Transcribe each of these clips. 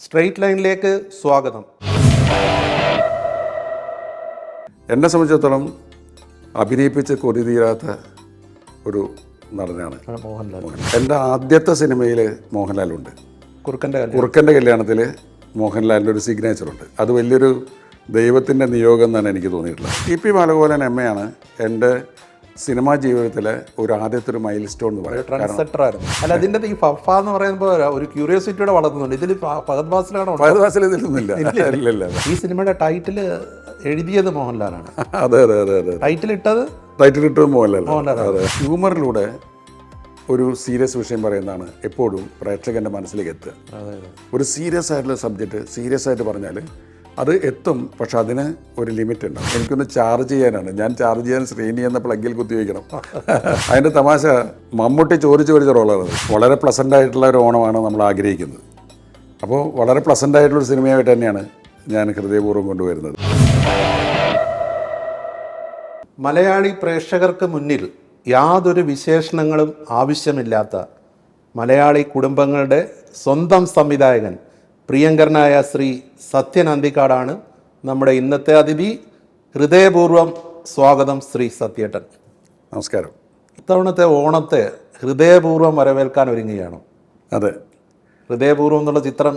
Straight ലൈനിലേക്ക് സ്വാഗതം. എന്നെ സംബന്ധിച്ചിടത്തോളം അഭിനയിപ്പിച്ച് കൊതി തീരാത്ത ഒരു നടനാണ് മോഹൻലാൽ. എൻ്റെ ആദ്യത്തെ സിനിമയിൽ മോഹൻലാലുണ്ട്. കുറുക്കൻ്റെ കല്യാണത്തിൽ മോഹൻലാലിൻ്റെ ഒരു സിഗ്നേച്ചറുണ്ട്. അത് വലിയൊരു ദൈവത്തിൻ്റെ നിയോഗം എന്നാണ് എനിക്ക് തോന്നിയിട്ടുള്ളത്. ടി.പി. ബാലഗോപാലൻ എമ്മയാണ് എൻ്റെ സിനിമാ ജീവിതത്തിലെ ഒരു ആദ്യത്തെ ഒരു മൈൽ സ്റ്റോൺ എന്ന് പറയും. ട്രാൻസ്ജെൻഡർ ആയിരുന്നു. അല്ല, അതിൻ്റെ ഈ ഫഫ എന്ന് പറയുമ്പോൾ ഒരു ക്യൂരിയോസിറ്റിയോടെ വളർത്തുന്നുണ്ട്. ഇതിൽ ഫഹദ് ഫാസിലാണോ? ഫഹദ് ഫാസിൽ ഇതിലൊന്നുമില്ല. ഇല്ല. ഈ സിനിമയുടെ ടൈറ്റിൽ എഴുതിയത് മോഹൻലാലാണ്. അതെ. ടൈറ്റിൽ ഇട്ടത് മോഹൻലാൽ. അതെ. ഹ്യൂമറിലൂടെ ഒരു സീരിയസ് വിഷയം പറയുന്നതാണ് എപ്പോഴും പ്രേക്ഷകൻ്റെ മനസ്സിലേക്ക് എത്തുക. ഒരു സീരിയസ് ആയിട്ടുള്ള സബ്ജക്റ്റ് സീരിയസ് ആയിട്ട് പറഞ്ഞാൽ അത് എത്തും, പക്ഷെ അതിന് ഒരു ലിമിറ്റ് ഉണ്ടാവും. എനിക്കൊന്ന് ചാർജ് ചെയ്യാനാണ്. ഞാൻ ചാർജ് ചെയ്യാൻ ശ്രേണി എന്ന പ്ലഗിൽ കുത്തി വയ്ക്കണം. അതിൻ്റെ തമാശ മമ്മൂട്ടി ചോദിച്ച റോളാണ്. വളരെ പ്ലസൻ്റ് ആയിട്ടുള്ള ഒരു ഓണമാണ് നമ്മൾ ആഗ്രഹിക്കുന്നത്. അപ്പോൾ വളരെ പ്ലസൻ്റ് ആയിട്ടുള്ളൊരു സിനിമയായിട്ട് തന്നെയാണ് ഞാൻ ഹൃദയപൂർവ്വം കൊണ്ടുവരുന്നത്. മലയാളി പ്രേക്ഷകർക്ക് മുന്നിൽ യാതൊരു വിശേഷണങ്ങളും ആവശ്യമില്ലാത്ത മലയാളി കുടുംബങ്ങളുടെ സ്വന്തം സംവിധായകൻ പ്രിയങ്കരനായ ശ്രീ സത്യൻ അന്തിക്കാടാണ് നമ്മുടെ ഇന്നത്തെ അതിഥി. ഹൃദയപൂർവ്വം സ്വാഗതം ശ്രീ സത്യേട്ടൻ. നമസ്കാരം. ഇത്തവണത്തെ ഓണത്തെ ഹൃദയപൂർവ്വം വരവേൽക്കാൻ ഒരുങ്ങുകയാണോ? അതെ. ഹൃദയപൂർവ്വം എന്നുള്ള ചിത്രം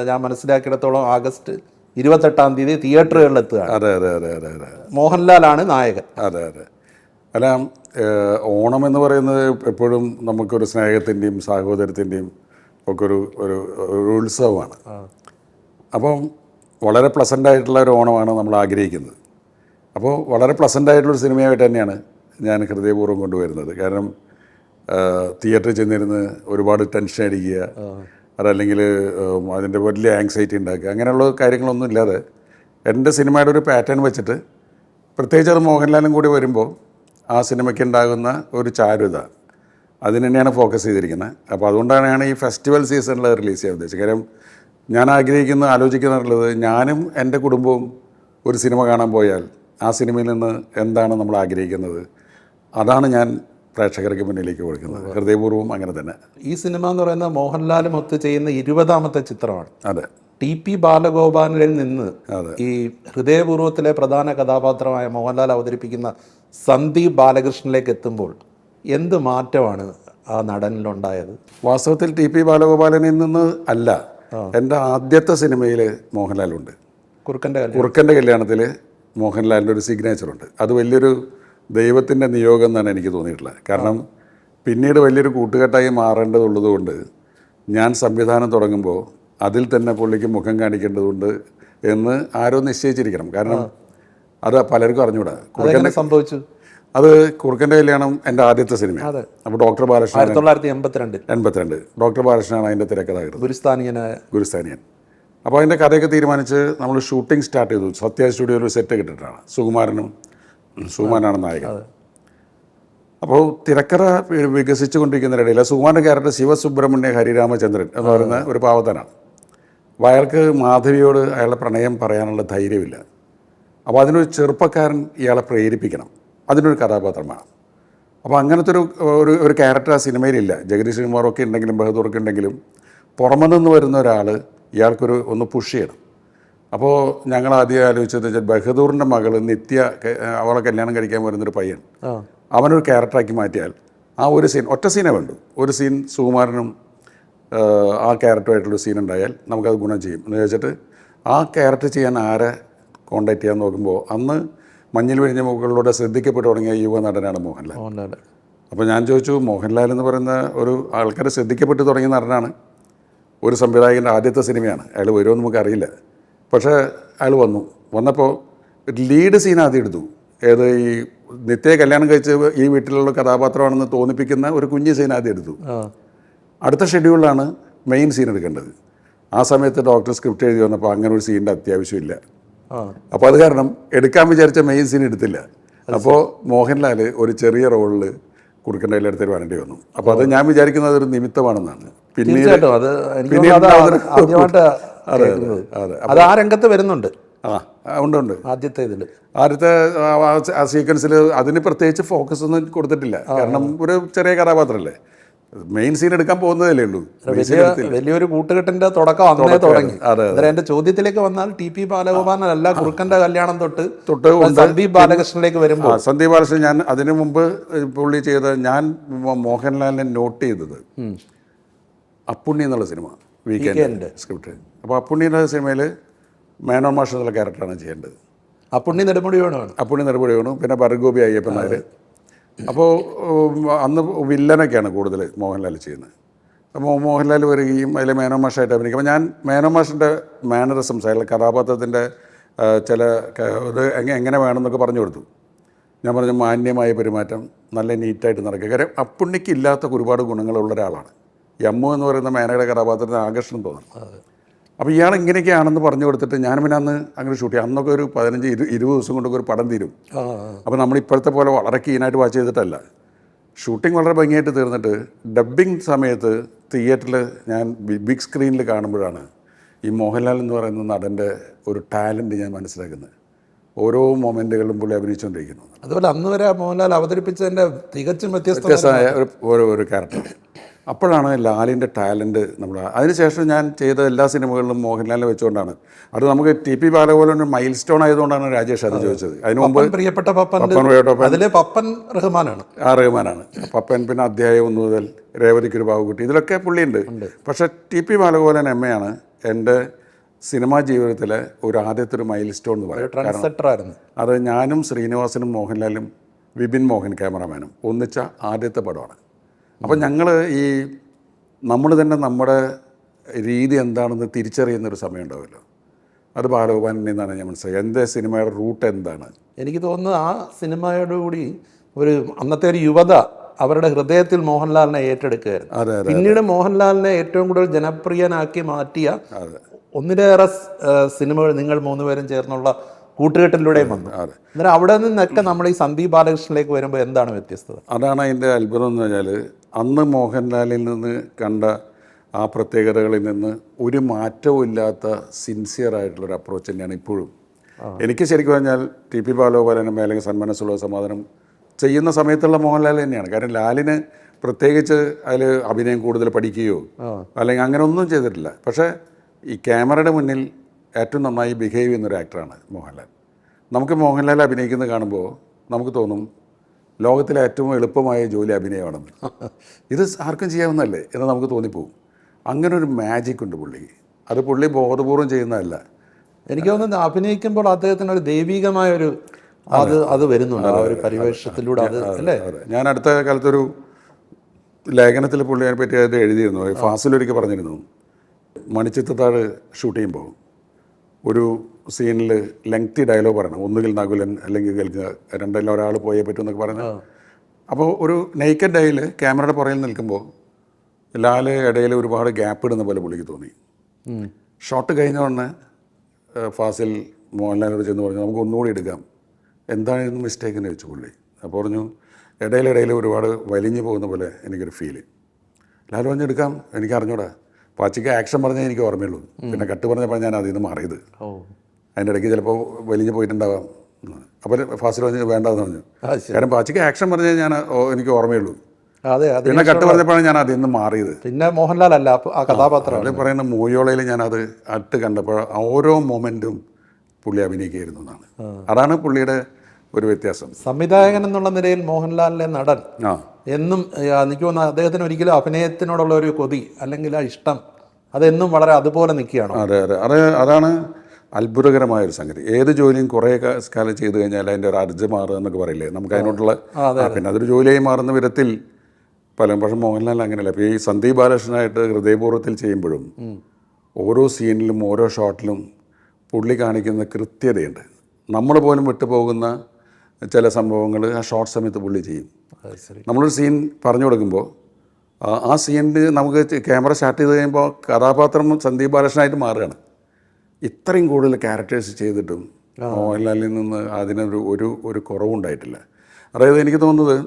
ഞാൻ മനസ്സിലാക്കിയിടത്തോളം ആഗസ്റ്റ് 28 തിയേറ്ററുകളിൽ എത്തുകയാണ്. അതെ. മോഹൻലാലാണ് നായകൻ. അതെ. അല്ല, ഓണം എന്ന് പറയുന്നത് എപ്പോഴും നമുക്കൊരു സ്നേഹത്തിൻ്റെയും സാഹോദര്യത്തിൻ്റെയും ഒക്കെ ഒരു ഉത്സവമാണ്. അപ്പം വളരെ പ്ലസൻ്റ് ആയിട്ടുള്ള ഒരു ഓണമാണ് നമ്മൾ ആഗ്രഹിക്കുന്നത്. അപ്പോൾ വളരെ പ്ലസൻ്റ് ആയിട്ടുള്ളൊരു സിനിമയായിട്ട് തന്നെയാണ് ഞാൻ ഹൃദയപൂർവ്വം കൊണ്ടുവരുന്നത്. കാരണം തിയേറ്ററിൽ ചെന്നിരുന്ന് ഒരുപാട് ടെൻഷൻ അടിക്കുക, അതല്ലെങ്കിൽ അതിൻ്റെ വലിയ ആങ്സൈറ്റി ഉണ്ടാക്കുക, അങ്ങനെയുള്ള കാര്യങ്ങളൊന്നും ഇല്ലാതെ എൻ്റെ സിനിമയുടെ ഒരു പാറ്റേൺ വെച്ചിട്ട്, പ്രത്യേകിച്ച് അത് മോഹൻലാലും കൂടി വരുമ്പോൾ ആ സിനിമയ്ക്ക് ഉണ്ടാകുന്ന ഒരു ചാരുത, അതിന് തന്നെയാണ് ഫോക്കസ് ചെയ്തിരിക്കുന്നത്. അപ്പോൾ അതുകൊണ്ടാണ് ഈ ഫെസ്റ്റിവൽ സീസണിൽ റിലീസ് ചെയ്യാൻ ഉദ്ദേശിച്ചത്. കാര്യം ഞാൻ ആലോചിക്കുന്നുള്ളത്, ഞാനും എൻ്റെ കുടുംബവും ഒരു സിനിമ കാണാൻ പോയാൽ ആ സിനിമയിൽ നിന്ന് എന്താണ് നമ്മൾ ആഗ്രഹിക്കുന്നത്, അതാണ് ഞാൻ പ്രേക്ഷകർക്ക് മുന്നിലേക്ക് കൊടുക്കുന്നത്. ഹൃദയപൂർവ്വം അങ്ങനെ തന്നെ. ഈ സിനിമ എന്ന് പറയുന്നത് മോഹൻലാലും ഒത്ത് ചെയ്യുന്ന 20ാമത്തെ ചിത്രമാണ്. അതെ. ടി.പി. ബാലഗോപാലനിൽ നിന്ന് ഈ ഹൃദയപൂർവ്വത്തിലെ പ്രധാന കഥാപാത്രമായ മോഹൻലാൽ അവതരിപ്പിക്കുന്ന സന്ദീപ് ബാലകൃഷ്ണനിലേക്ക് എത്തുമ്പോൾ എന്ത് മാറ്റമാണ് ആ നടനിലുണ്ടായത്? വാസ്തവത്തിൽ ടി.പി. ബാലഗോപാലനിൽ നിന്ന് അല്ല, എൻ്റെ ആദ്യത്തെ സിനിമയിൽ മോഹൻലാലുണ്ട്. കുറുക്കൻ്റെ കല്യാണത്തിൽ മോഹൻലാലിൻ്റെ ഒരു സിഗ്നേച്ചറുണ്ട്. അത് വലിയൊരു ദൈവത്തിൻ്റെ നിയോഗം എന്നാണ് എനിക്ക് തോന്നിയിട്ടുള്ളത്. കാരണം പിന്നീട് വലിയൊരു കൂട്ടുകെട്ടായി മാറേണ്ടതുള്ളത് കൊണ്ട് ഞാൻ സംവിധാനം തുടങ്ങുമ്പോൾ അതിൽ തന്നെ പുള്ളിക്ക് മുഖം കാണിക്കേണ്ടതുണ്ട് എന്ന് ആരോ നിശ്ചയിച്ചിരിക്കണം. കാരണം അത് പലർക്കും അറിഞ്ഞൂടാ. സംഭവിച്ചു. അത് കുറുക്കൻ്റെ കല്യാണം എൻ്റെ ആദ്യത്തെ സിനിമയാണ്. അപ്പോൾ ഡോക്ടർ ബാലകൃഷ്ണൻ 1982 ഡോക്ടർ ബാലകൃഷ്ണനാണ് അതിൻ്റെ തിരക്കഥാകൃത്ത്, ഗുരുസ്ഥാനിയൻ. അപ്പോൾ അതിൻ്റെ കഥയൊക്കെ തീരുമാനിച്ച് നമ്മൾ ഷൂട്ടിംഗ് സ്റ്റാർട്ട് ചെയ്തു. സത്യ സ്റ്റുഡിയോയിൽ ഒരു സെറ്റ് കിട്ടിയിട്ടാണ്. സുകുമാരനാണ് നായകൻ. അപ്പോൾ തിരക്കഥ വികസിച്ചു കൊണ്ടിരിക്കുന്നതിനിടയിൽ സുകുമാരൻ്റെ ക്യാരക്ടർ ശിവസുബ്രഹ്മണ്യ ഹരിരാമചന്ദ്രൻ എന്ന് പറയുന്ന ഒരു പാവത്തനാണ്. അപ്പോൾ അയാൾക്ക് മാധവിയോട് അയാളുടെ പ്രണയം പറയാനുള്ള ധൈര്യമില്ല. അപ്പോൾ അതിനൊരു ചെറുപ്പക്കാരൻ ഇയാളെ പ്രേരിപ്പിക്കണം. അതിനൊരു കഥാപാത്രമാണ്. അപ്പോൾ അങ്ങനത്തെ ഒരു ക്യാരക്ടർ ആ സിനിമയിലില്ല. ജഗദീഷ് ശ്രീകുമാറൊക്കെ ഉണ്ടെങ്കിലും ബഹദൂറൊക്കെ ഉണ്ടെങ്കിലും പുറമെ നിന്ന് വരുന്ന ഒരാൾ ഇയാൾക്കൊരു ഒന്ന് പുഷ് ചെയ്യണം. അപ്പോൾ ഞങ്ങൾ ആദ്യം ആലോചിച്ചത് ബഹദൂറിൻ്റെ മകൾ നിത്യ, അവളെ കല്യാണം കഴിക്കാൻ വരുന്നൊരു പയ്യൻ, അവനൊരു ക്യാരക്ടറാക്കി മാറ്റിയാൽ ആ ഒരു സീൻ, ഒറ്റ സീനേ വേണ്ടു, ഒരു സീൻ സുകുമാരനും ആ ക്യാരക്ടറായിട്ടുള്ളൊരു സീൻ ഉണ്ടായാൽ നമുക്കത് ഗുണം ചെയ്യും എന്ന് ചോദിച്ചിട്ട് ആ ക്യാരക്ടർ ചെയ്യാൻ ആരെ കോണ്ടാക്ട് ചെയ്യാൻ നോക്കുമ്പോൾ അന്ന് മഞ്ഞിൽ വിരിഞ്ഞ മുകളിലൂടെ ശ്രദ്ധിക്കപ്പെട്ടു തുടങ്ങിയ യുവ നടനാണ് മോഹൻലാൽ. അപ്പോൾ ഞാൻ ചോദിച്ചു, മോഹൻലാൽ എന്ന് പറയുന്ന ഒരു ആൾക്കാർ ശ്രദ്ധിക്കപ്പെട്ടു തുടങ്ങിയ നടനാണ്, ഒരു സംവിധായകൻ്റെ ആദ്യത്തെ സിനിമയാണ്, അയാൾ വരുമോ എന്ന് നമുക്കറിയില്ല. പക്ഷേ അയാൾ വന്നപ്പോൾ ലീഡ് സീൻ ആദ്യം എടുത്തു. ഏത് ഈ നിത്യയെ കല്യാണം കഴിച്ച് ഈ വീട്ടിലുള്ള കഥാപാത്രമാണെന്ന് തോന്നിപ്പിക്കുന്ന ഒരു കുഞ്ഞ് സീൻ ആദ്യം എടുത്തു. അടുത്ത ഷെഡ്യൂളിലാണ് മെയിൻ സീൻ എടുക്കേണ്ടത്. ആ സമയത്ത് ഡോക്ടർ സ്ക്രിപ്റ്റ് എഴുതി വന്നപ്പോൾ അങ്ങനെ ഒരു സീനിൻ്റെ അത്യാവശ്യമില്ല. അപ്പോൾ അത് കാരണം എടുക്കാൻ വിചാരിച്ച മെയിൻ സീൻ എടുത്തില്ല. അപ്പോൾ മോഹൻലാൽ ഒരു ചെറിയ റോളിൽ കുറുക്കൻ്റെ കല്യാണത്തിൽ വരേണ്ടി വന്നു. അപ്പോൾ അത് ഞാൻ വിചാരിക്കുന്നത് ഒരു നിമിത്തമാണെന്നാണ്. പിന്നീട് ആ രംഗത്ത് വരുന്നുണ്ട്. ഉണ്ട് ആദ്യത്തെ ആ സീക്വൻസിൽ അതിന് പ്രത്യേകിച്ച് ഫോക്കസ് ഒന്നും കൊടുത്തിട്ടില്ല. കാരണം ഒരു ചെറിയ കഥാപാത്രമല്ലേ. മെയിൻ സീൻ എടുക്കാൻ പോകുന്നതല്ലേ ഉള്ളൂ. വലിയൊരു കൂട്ടുകെട്ടിന്റെ തുടക്കം അന്നേ തുടങ്ങി. അതെ. എന്റെ ചോദ്യത്തിലേക്ക് വന്നാൽ ടി പി ബാലഗോപാലനല്ല കുറുക്കന്റെ കല്യാണം തൊട്ട് സന്ദീപ് ബാലകൃഷ്ണനിലേക്ക് വരുമ്പോൾ സന്ദീപ് ബാലകൃഷ്ണൻ ഞാൻ അതിനു മുമ്പ് പുള്ളി ചെയ്ത ഞാൻ മോഹൻലാലിനെ നോട്ട് ചെയ്തത് അപ്പുണ്ണി എന്നുള്ള സിനിമ വീക്കെൻഡ് സ്ക്രിപ്റ്റ്. അപ്പോൾ അപ്പുണ്ണിയുടെ സിനിമയിൽ മേനോൻ മാഷ് എന്നുള്ള ക്യാരക്ടറാണ് ചെയ്യേണ്ടത്. അപ്പുണ്ണി നെടുമുടി വേണമാണ്. അപ്പുണ്ണി നെടുമുടി വേണു, പിന്നെ ഭരഗോപി അയ്യപ്പൻ നായർ. അപ്പോൾ അന്ന് വില്ലനൊക്കെയാണ് കൂടുതൽ മോഹൻലാൽ ചെയ്യുന്നത്. അപ്പോൾ മോഹൻലാൽ വരികയും അതിൽ മേനോൻ മാഷായിട്ട് അഭിനയിക്കും. അപ്പോൾ ഞാൻ മേനോൻ മാഷിൻ്റെ മാനറിസംസ് അയാളുടെ കഥാപാത്രത്തിൻ്റെ ചില ഇത് എങ്ങനെ വേണമെന്നൊക്കെ പറഞ്ഞു കൊടുത്തു. ഞാൻ പറഞ്ഞു മാന്യമായ പെരുമാറ്റം, നല്ല നീറ്റായിട്ട് നടക്കുക. കാര്യം അപ്പുണ്ണിക്ക് ഇല്ലാത്ത ഒരുപാട് ഗുണങ്ങളുള്ള ഒരാളാണ്. ഈ അമ്മു എന്ന് പറയുന്ന മേനയുടെ കഥാപാത്രത്തിന് ആകർഷണം തോന്നണം. അപ്പോൾ ഇയാൾ ഇങ്ങനെയൊക്കെയാണെന്ന് പറഞ്ഞു കൊടുത്തിട്ട് ഞാൻ പിന്നെ അന്ന് അങ്ങനെ ഷൂട്ട് ചെയ്യും. അന്നൊക്കെ ഒരു 15-20 ദിവസം കൊണ്ടൊക്കെ ഒരു പടം തീരും. അപ്പോൾ നമ്മൾ ഇപ്പോഴത്തെ പോലെ വളരെ കീനായിട്ട് വാച്ച് ചെയ്തിട്ടല്ല. ഷൂട്ടിംഗ് വളരെ ഭംഗിയായിട്ട് തീർന്നിട്ട് ഡബ്ബിങ് സമയത്ത് തിയേറ്ററിൽ ഞാൻ ബിഗ് സ്ക്രീനിൽ കാണുമ്പോഴാണ് ഈ മോഹൻലാൽ എന്ന് പറയുന്ന നടൻ്റെ ഒരു ടാലൻറ്റ് ഞാൻ മനസ്സിലാക്കുന്നത്. ഓരോ മൊമെൻറ്റുകളിലും പുള്ളി അഭിനയിച്ചുകൊണ്ടിരിക്കുന്നു. അതുപോലെ അന്ന് വരെ മോഹൻലാൽ അവതരിപ്പിച്ചതിൻ്റെ തികച്ചും വ്യത്യസ്തമായ ഒരു ക്യാരക്ടർ. അപ്പോഴാണ് ലാലിൻ്റെ ടാലൻറ്റ് നമ്മൾ. അതിനുശേഷം ഞാൻ ചെയ്ത എല്ലാ സിനിമകളിലും മോഹൻലാലിനെ വെച്ചുകൊണ്ടാണ്. അത് നമുക്ക് T P Balagopalan mile stone ആയതുകൊണ്ടാണ് രാജേഷ് അത് ചോദിച്ചത്. അതിന് മുമ്പ് പ്രിയപ്പെട്ട പപ്പൻ റഹ്മാനാണ്. റഹ്മാനാണ് പപ്പൻ. പിന്നെ അധ്യായം 1 മുതൽ രേവതിക്കൊരു ബാബുക്കുട്ടി, ഇതിലൊക്കെ പുള്ളിയുണ്ട്. പക്ഷേ ടി പി ബാലഗോപാലൻ എമ്മയാണ് എൻ്റെ സിനിമാ ജീവിതത്തിലെ ആദ്യത്തെ ഒരു മൈൽ സ്റ്റോൺ എന്ന് പറയും. അത് ഞാനും ശ്രീനിവാസനും മോഹൻലാലും വിപിൻ മോഹൻ ക്യാമറമാനും ഒന്നിച്ച ആദ്യത്തെ പടമാണ്. അപ്പം ഞങ്ങൾ നമ്മൾ തന്നെ നമ്മുടെ രീതി എന്താണെന്ന് തിരിച്ചറിയുന്നൊരു സമയം ഉണ്ടാവുമല്ലോ. അത് ബാലഗോപാലനിൽ നിന്നാണ് ഞാൻ മനസ്സിലായത്. എൻ്റെ സിനിമയുടെ റൂട്ട് എന്താണ്. എനിക്ക് തോന്നുന്നത് ആ സിനിമയോടുകൂടി അന്നത്തെ ഒരു യുവത അവരുടെ ഹൃദയത്തിൽ മോഹൻലാലിനെ ഏറ്റെടുക്കുകയായിരുന്നു. പിന്നീട് മോഹൻലാലിനെ ഏറ്റവും കൂടുതൽ ജനപ്രിയനാക്കി മാറ്റിയ ഒന്നിലേറെ സിനിമകൾ നിങ്ങൾ 3 പേരും ചേർന്നുള്ള കൂട്ടുകെട്ടിലൂടെയും വന്നു. അന്നേരം അവിടെ നിന്നൊക്കെ നമ്മൾ ഈ സന്ദീപ് ബാലകൃഷ്ണനിലേക്ക് വരുമ്പോൾ എന്താണ് വ്യത്യസ്തത? അതാണ് അതിൻ്റെ അത്ഭുതം എന്ന് പറഞ്ഞാൽ അന്ന് മോഹൻലാലിൽ നിന്ന് കണ്ട ആ പ്രത്യേകതകളിൽ നിന്ന് ഒരു മാറ്റവും ഇല്ലാത്ത സിൻസിയറായിട്ടുള്ളൊരു അപ്രോച്ച് തന്നെയാണ് ഇപ്പോഴും. എനിക്ക് ശരിക്കും പറഞ്ഞാൽ ടി പി ബാലഗോപാലനും അല്ലെങ്കിൽ സന്മനസ്സുള്ള സമാധാനം ചെയ്യുന്ന സമയത്തുള്ള മോഹൻലാൽ തന്നെയാണ്. കാരണം ലാലിന് പ്രത്യേകിച്ച് അതിൽ അഭിനയം കൂടുതൽ പഠിക്കുകയോ അല്ലെങ്കിൽ അങ്ങനെ ഒന്നും ചെയ്തിട്ടില്ല. പക്ഷേ ഈ ക്യാമറയുടെ മുന്നിൽ ഏറ്റവും നന്നായി ബിഹേവ് ചെയ്യുന്നൊരു ആക്ടറാണ് മോഹൻലാൽ. നമുക്ക് മോഹൻലാൽ അഭിനയിക്കുന്നത് കാണുമ്പോൾ നമുക്ക് തോന്നും ലോകത്തിലെ ഏറ്റവും എളുപ്പമായ ജോലി അഭിനയമാണെന്ന്. ഇത് ആർക്കും ചെയ്യാവുന്നതല്ലേ എന്ന് നമുക്ക് തോന്നിപ്പോവും. അങ്ങനെ ഒരു മാജിക് ഉണ്ട് പുള്ളിക്ക്. അത് പുള്ളി ബോധപൂർവം ചെയ്യുന്നതല്ല. എനിക്ക് തോന്നുന്നത് അഭിനയിക്കുമ്പോൾ അദ്ദേഹത്തിന് ഒരു ദൈവികമായൊരു അത് വരുന്നുണ്ട് ആ ഒരു പരിവേഷത്തിലൂടെ. അല്ലേ? ഞാൻ അടുത്ത കാലത്തൊരു ലേഖനത്തിൽ പുള്ളിയെ പറ്റി അത് എഴുതിയിരുന്നു. ഫാസിലൊരിക്കൽ പറഞ്ഞിരുന്നു, മണിച്ചിത്രത്താഴ് ഷൂട്ട് ചെയ്യുമ്പോൾ ഒരു സീനിൽ ലെങ്തി ഡയലോഗ് പറയണം. ഒന്നുകിൽ നകുലൻ അല്ലെങ്കിൽ കേൾക്കുക, രണ്ടെല്ലാം ഒരാൾ പോയേ പറ്റും എന്നൊക്കെ പറയുന്നത്. അപ്പോൾ ഒരു നെയ്ക്കഡ് ഡേയിൽ ക്യാമറയുടെ പുറകിൽ നിൽക്കുമ്പോൾ ലാല് ഇടയിൽ ഒരുപാട് ഗ്യാപ്പ് ഇടുന്ന പോലെ പുള്ളിക്ക് തോന്നി. ഷോട്ട് കഴിഞ്ഞ ഉടനെ ഫാസിൽ മോഹൻലാലിനോട് ചെന്ന് പറഞ്ഞു, നമുക്ക് ഒന്നുകൂടി എടുക്കാം, എന്തായിരുന്നു മിസ്റ്റേക്ക് എന്ന് ചോദിച്ചു പുള്ളി. അപ്പോൾ പറഞ്ഞു, ഇടയിലിടയിൽ ഒരുപാട് വലിഞ്ഞു പോകുന്ന പോലെ എനിക്കൊരു ഫീല്. ലാൽ പറഞ്ഞു, എടുക്കാം, എനിക്ക് അറിഞ്ഞൂടാ. പാച്ചിക്ക് ആക്ഷൻ പറഞ്ഞാൽ എനിക്ക് ഓർമ്മയുള്ളൂ, പിന്നെ കട്ട് പറഞ്ഞപ്പോൾ ഞാൻ അതിൽ നിന്ന് മാറിയത്. അതിൻ്റെ ഇടയ്ക്ക് ചിലപ്പോൾ വലിഞ്ഞു പോയിട്ടുണ്ടാവാം. അപ്പോൾ ഫാസിൽ പറഞ്ഞ് വേണ്ടെന്ന് പറഞ്ഞു. കാരണം പാച്ചിക്ക് ആക്ഷൻ പറഞ്ഞാൽ എനിക്ക് ഓർമ്മയുള്ളൂ, പിന്നെ കട്ട് പറഞ്ഞപ്പോഴാണ് ഞാൻ അതിൽ നിന്ന് മാറിയത്. പിന്നെ മോഹൻലാൽ അല്ല ആ കഥാപാത്രം. അതിൽ പറയുന്ന മൂയോളയിൽ ഞാനത് അട്ട് കണ്ടപ്പോൾ ഓരോ മൊമെൻറ്റും പുള്ളി അഭിനയിക്കുകയായിരുന്നു എന്നാണ്. അതാണ് പുള്ളിയുടെ ഒരു വ്യത്യാസം. സംവിധായകൻ എന്നുള്ള നിലയിൽ മോഹൻലാലിലെ നടൻ എന്നും എനിക്ക് തോന്നുന്നു അദ്ദേഹത്തിന് ഒരിക്കലും അഭിനയത്തിനോടുള്ള ഒരു കൊതി അല്ലെങ്കിൽ ആ ഇഷ്ടം അതെന്നും വളരെ അതുപോലെ നിൽക്കുകയാണ്. അതാണ് അത്ഭുതകരമായൊരു സംഗതി. ഏത് ജോലിയും കുറേ കാലം ചെയ്തു കഴിഞ്ഞാൽ അതിൻ്റെ ഒരു അർജ മാറുക എന്നൊക്കെ പറയില്ലേ, നമുക്ക് അതിനോട്ടുള്ള പിന്നെ അതൊരു ജോലിയായി മാറുന്ന വിധത്തിൽ പക്ഷേ മോഹൻലാൽ അങ്ങനെയല്ല. ഇപ്പോൾ ഈ സന്ദീപ് ബാലകൃഷ്ണനായിട്ട് ഹൃദയപൂർവ്വത്തിൽ ചെയ്യുമ്പോഴും ഓരോ സീനിലും ഓരോ ഷോട്ടിലും പുള്ളി കാണിക്കുന്ന കൃത്യതയുണ്ട്. നമ്മൾ പോലും വിട്ടുപോകുന്ന ചില സംഭവങ്ങൾ ആ ഷോർട്ട് സമയത്ത് പുള്ളി ചെയ്യും. നമ്മളൊരു സീൻ പറഞ്ഞു കൊടുക്കുമ്പോൾ ആ സീനിൽ നമുക്ക് ക്യാമറ സ്റ്റാർട്ട് ചെയ്ത് കഴിയുമ്പോൾ കഥാപാത്രം സന്ദീപ് ബാലകൃഷ്ണനായിട്ട് മാറുകയാണ്. ഇത്രയും കൂടുതൽ ക്യാരക്ടേഴ്സ് ചെയ്തിട്ടും മോഹൻലാലിൽ നിന്ന് അതിനൊരു കുറവുണ്ടായിട്ടില്ല. അതായത് എനിക്ക് തോന്നുന്നത്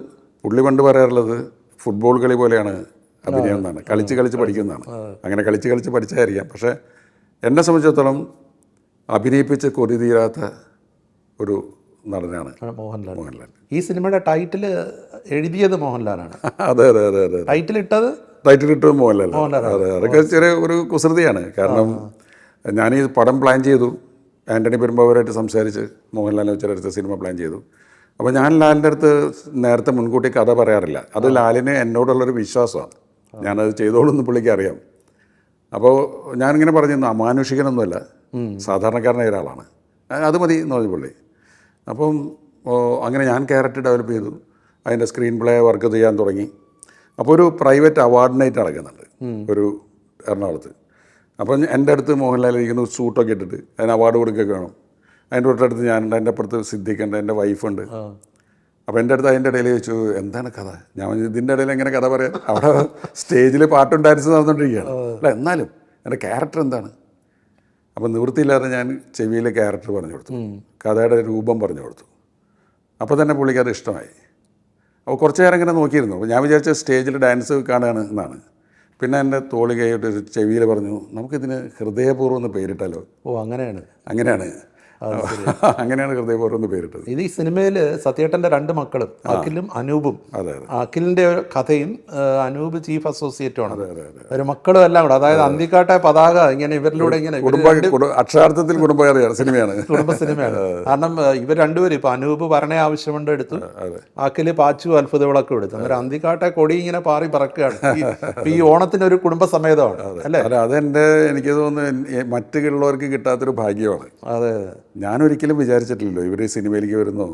പുള്ളി പണ്ട് പറയാറുള്ളത് ഫുട്ബോൾ കളി പോലെയാണ് അഭിനയം എന്നാണ്, കളിച്ച് പഠിക്കുന്നതാണ്. അങ്ങനെ കളിച്ച് പഠിച്ചായിരിക്കാം. പക്ഷേ എന്നെ സംബന്ധിച്ചിടത്തോളം അഭിനയിപ്പിച്ച് കൊതി തീരാത്ത ഒരു നടനാണ് മോഹൻലാൽ. മോഹൻലാൽ. ഈ സിനിമയുടെ ടൈറ്റിൽ എഴുതിയത് മോഹൻലാലാണ്. അതെ അതെ അതെ അതെ. ടൈറ്റിൽ ഇട്ടത് മോഹൻലാൽ. അതെ, അതൊക്കെ ചെറിയ ഒരു കുസൃതിയാണ്. കാരണം ഞാൻ ഈ പടം പ്ലാൻ ചെയ്തു, ആൻ്റണി പെരുമ്പാവൂരായിട്ട് സംസാരിച്ച് മോഹൻലാലിനെ വെച്ചെടുത്ത് സിനിമ പ്ലാൻ ചെയ്തു. അപ്പോൾ ഞാൻ ലാലിൻ്റെ അടുത്ത് നേരത്തെ മുൻകൂട്ടി കഥ പറയാറില്ല. അത് ലാലിന് എന്നോടുള്ളൊരു വിശ്വാസമാണ്. ഞാനത് ചെയ്തോളൂന്ന് പുള്ളിക്ക് അറിയാം. അപ്പോൾ ഞാനിങ്ങനെ പറഞ്ഞിരുന്നു, അമാനുഷികനൊന്നുമല്ല, സാധാരണക്കാരനായ ഒരാളാണ്, അത് മതി എന്ന് പറഞ്ഞു പുള്ളി. അപ്പം അങ്ങനെ ഞാൻ ക്യാരക്ടർ ഡെവലപ്പ് ചെയ്തു, അതിൻ്റെ സ്ക്രീൻ പ്ലേ വർക്ക് ചെയ്യാൻ തുടങ്ങി. അപ്പോൾ ഒരു പ്രൈവറ്റ് അവാർഡ് നൈറ്റ് നടക്കുന്നുണ്ട് ഒരു എറണാകുളത്ത്. അപ്പം എൻ്റെ അടുത്ത് മോഹൻലാൽ ഇരിക്കുന്നു, സൂട്ടൊക്കെ ഇട്ടിട്ട്, അതിന് അവാർഡ് കൊടുക്കുകയൊക്കെ വേണം. അതിൻ്റെ തൊട്ടടുത്ത് ഞാനുണ്ട്, എൻ്റെ അപ്പുറത്ത് സിദ്ദിഖുണ്ട്, എൻ്റെ വൈഫുണ്ട്. അപ്പോൾ എൻ്റെ അടുത്ത് അതിൻ്റെ ഇടയിൽ ചോദിച്ചു, എന്താണ് കഥ? ഞാൻ ഇതിൻ്റെ ഇടയിൽ എങ്ങനെ കഥ പറയാം? അവിടെ സ്റ്റേജിൽ പാട്ടും ഡാൻസ് നടന്നുകൊണ്ടിരിക്കുകയാണ്. അല്ല എന്നാലും എൻ്റെ ക്യാരക്ടർ എന്താണ്? അപ്പം നിവൃത്തിയില്ലാതെ ഞാൻ ചെവിയിലെ ക്യാരക്ടർ പറഞ്ഞു കൊടുത്തു, കഥയുടെ രൂപം പറഞ്ഞു കൊടുത്തു. അപ്പോൾ തന്നെ പുള്ളിക്ക് അത് ഇഷ്ടമായി. അപ്പോൾ കുറച്ച് നേരം ഇങ്ങനെ നോക്കിയിരുന്നു. അപ്പോൾ ഞാൻ വിചാരിച്ച സ്റ്റേജിൽ ഡാൻസ് കാണുകയാണ് എന്നാണ്. പിന്നെ എൻ്റെ തോളി കൈയിട്ട് ചെവിയിൽ പറഞ്ഞു, നമുക്കിതിന് ഹൃദയപൂർവ്വം എന്ന് പേരിട്ടാലോ? ഓ അങ്ങനെയാണ്. അങ്ങനെയാണ് ഹൃദയപൂർവ്വം എന്ന് പേരിട്ടത്. ഇത് ഈ സിനിമയിൽ സത്യേട്ടൻ്റെ 2 മക്കളും അഖിലും അനൂപും. അഖിലിൻ്റെ കഥയും അനൂപ് ചീഫ് അസോസിയേറ്റുമാണ്. ഒരു മക്കളും എല്ലാം കൂടെ, അതായത് അന്തിക്കാട്ടെ പതാക ഇങ്ങനെ ഇവരിലൂടെ ഇങ്ങനെ അക്ഷരാർത്ഥത്തിൽ കുടുംബ സിനിമയാണ്. കാരണം ഇവർ രണ്ടുപേരും ഇപ്പൊ അനൂപ് ഭരണ ആവശ്യമുണ്ട് എടുത്തു, അഖില് പാച്ചു അത്ഭുത വിളക്കും എടുത്തു. അന്നേരം അന്തിക്കാട്ടെ കൊടി ഇങ്ങനെ പാറി പറക്കുകയാണ്. ഈ ഓണത്തിന് ഒരു കുടുംബസമേതമാണ് അല്ലേ? അതെന്റെ എനിക്ക് തോന്നുന്നു മറ്റുള്ളവർക്ക് കിട്ടാത്തൊരു ഭാഗ്യമാണ്. അതെ, ഞാനൊരിക്കലും വിചാരിച്ചിട്ടില്ലല്ലോ ഇവർ സിനിമയിലേക്ക് വരുന്നു,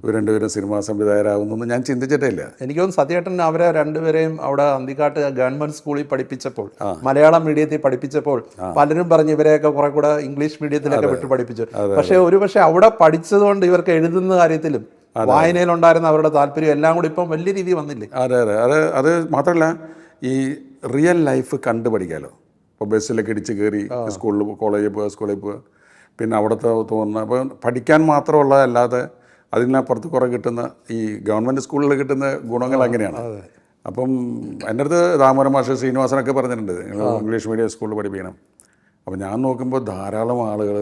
ഇവർ രണ്ടുപേരും സിനിമാ സംവിധായകരാകുന്നു ഞാൻ ചിന്തിച്ചിട്ടേ ഇല്ല. എനിക്ക് തോന്നുന്നു സത്യേട്ടൻ അവരെ രണ്ടുപേരെയും അവിടെ അന്തിക്കാട്ട് ഗവൺമെന്റ് സ്കൂളിൽ പഠിപ്പിച്ചപ്പോൾ, മലയാളം മീഡിയത്തിൽ പഠിപ്പിച്ചപ്പോൾ പലരും പറഞ്ഞ് ഇവരെയൊക്കെ കുറെ കൂടെ ഇംഗ്ലീഷ് മീഡിയത്തിലൊക്കെ വിട്ട് പഠിപ്പിച്ചു. പക്ഷെ അവിടെ പഠിച്ചതുകൊണ്ട് ഇവർക്ക് എഴുതുന്ന കാര്യത്തിലും വായനയിലുണ്ടായിരുന്ന അവരുടെ താല്പര്യം എല്ലാം കൂടി ഇപ്പം വലിയ രീതിയിൽ വന്നില്ലേ? അതെ അതെ അതെ. അത് മാത്രമല്ല ഈ റിയൽ ലൈഫ് കണ്ടു പഠിക്കാമല്ലോ. ഇപ്പോൾ ബസ്സിലൊക്കെ ഇടിച്ച് കയറി സ്കൂളിൽ കോളേജിൽ പോവുക, സ്കൂളിൽ പോവുക, പിന്നെ അവിടുത്തെ തോന്നുന്ന അപ്പോൾ പഠിക്കാൻ മാത്രമുള്ളതല്ലാതെ അതിനപ്പുറത്ത് കുറേ കിട്ടുന്ന ഈ ഗവൺമെൻറ് സ്കൂളിൽ കിട്ടുന്ന ഗുണങ്ങൾ അങ്ങനെയാണ്. അപ്പം എൻ്റെ അടുത്ത് ദാമോദരൻ മാഷ്, ശ്രീനിവാസനൊക്കെ പറഞ്ഞിട്ടുണ്ട് ഇംഗ്ലീഷ് മീഡിയം സ്കൂളിൽ പഠിപ്പിക്കണം. അപ്പോൾ ഞാൻ നോക്കുമ്പോൾ ധാരാളം ആളുകൾ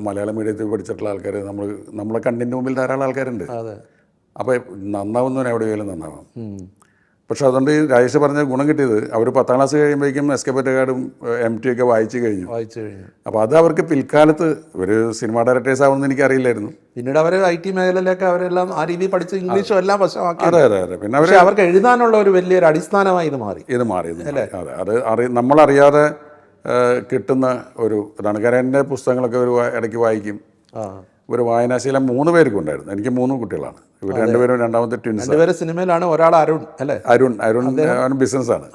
മലയാളം മീഡിയത്തിൽ പഠിച്ചിട്ടുള്ള ആൾക്കാർ നമ്മളെ കണ്ണിൻ്റെ മുമ്പിൽ ധാരാളം ആൾക്കാരുണ്ട്. അപ്പോൾ നന്നാവുന്നവന് എവിടെയെങ്കിലും നന്നാവാം. പക്ഷെ അതുകൊണ്ട് രാജേഷ് പറഞ്ഞ ഗുണം കിട്ടിയത് അവർ 10ാം ക്ലാസ് കഴിയുമ്പോഴേക്കും എസ്കേപ്പ് കാർഡും MT ഒക്കെ വായിച്ചു കഴിഞ്ഞു. അപ്പോൾ അത് അവർക്ക് പിൽക്കാലത്ത് ഒരു സിനിമാ ഡയറക്ടേഴ്സ് ആവുമെന്ന് എനിക്കറിയില്ലായിരുന്നു. പിന്നീട് അവർ IT മേഖലയിലൊക്കെ അവരെല്ലാം ആ രീതിയിൽ പഠിച്ച് ഇംഗ്ലീഷും എല്ലാം വശമാക്കി. അതെ അതെ അതെ. പിന്നെ അവർക്ക് എഴുതാനുള്ള ഒരു വലിയൊരു അടിസ്ഥാനമായി ഇത് മാറി അല്ലേ? അതെ, അത് നമ്മളറിയാതെ കിട്ടുന്ന ഒരു ഇതാണ്. കാരണം എൻ്റെ പുസ്തകങ്ങളൊക്കെ ഒരു ഇടയ്ക്ക് വായിക്കും. ഒരു വായനാശീലം 3 പേർക്കും ഉണ്ടായിരുന്നു. എനിക്ക് 3 കുട്ടികളാണ്. ഇവർ 2 പേരും രണ്ടാമത്തെ ട്വിൻസ്. സിനിമയിലാണ്. ഒരാൾ അരുൺ അല്ലേ? അരുൺ ബിസിനസ്സാണ്.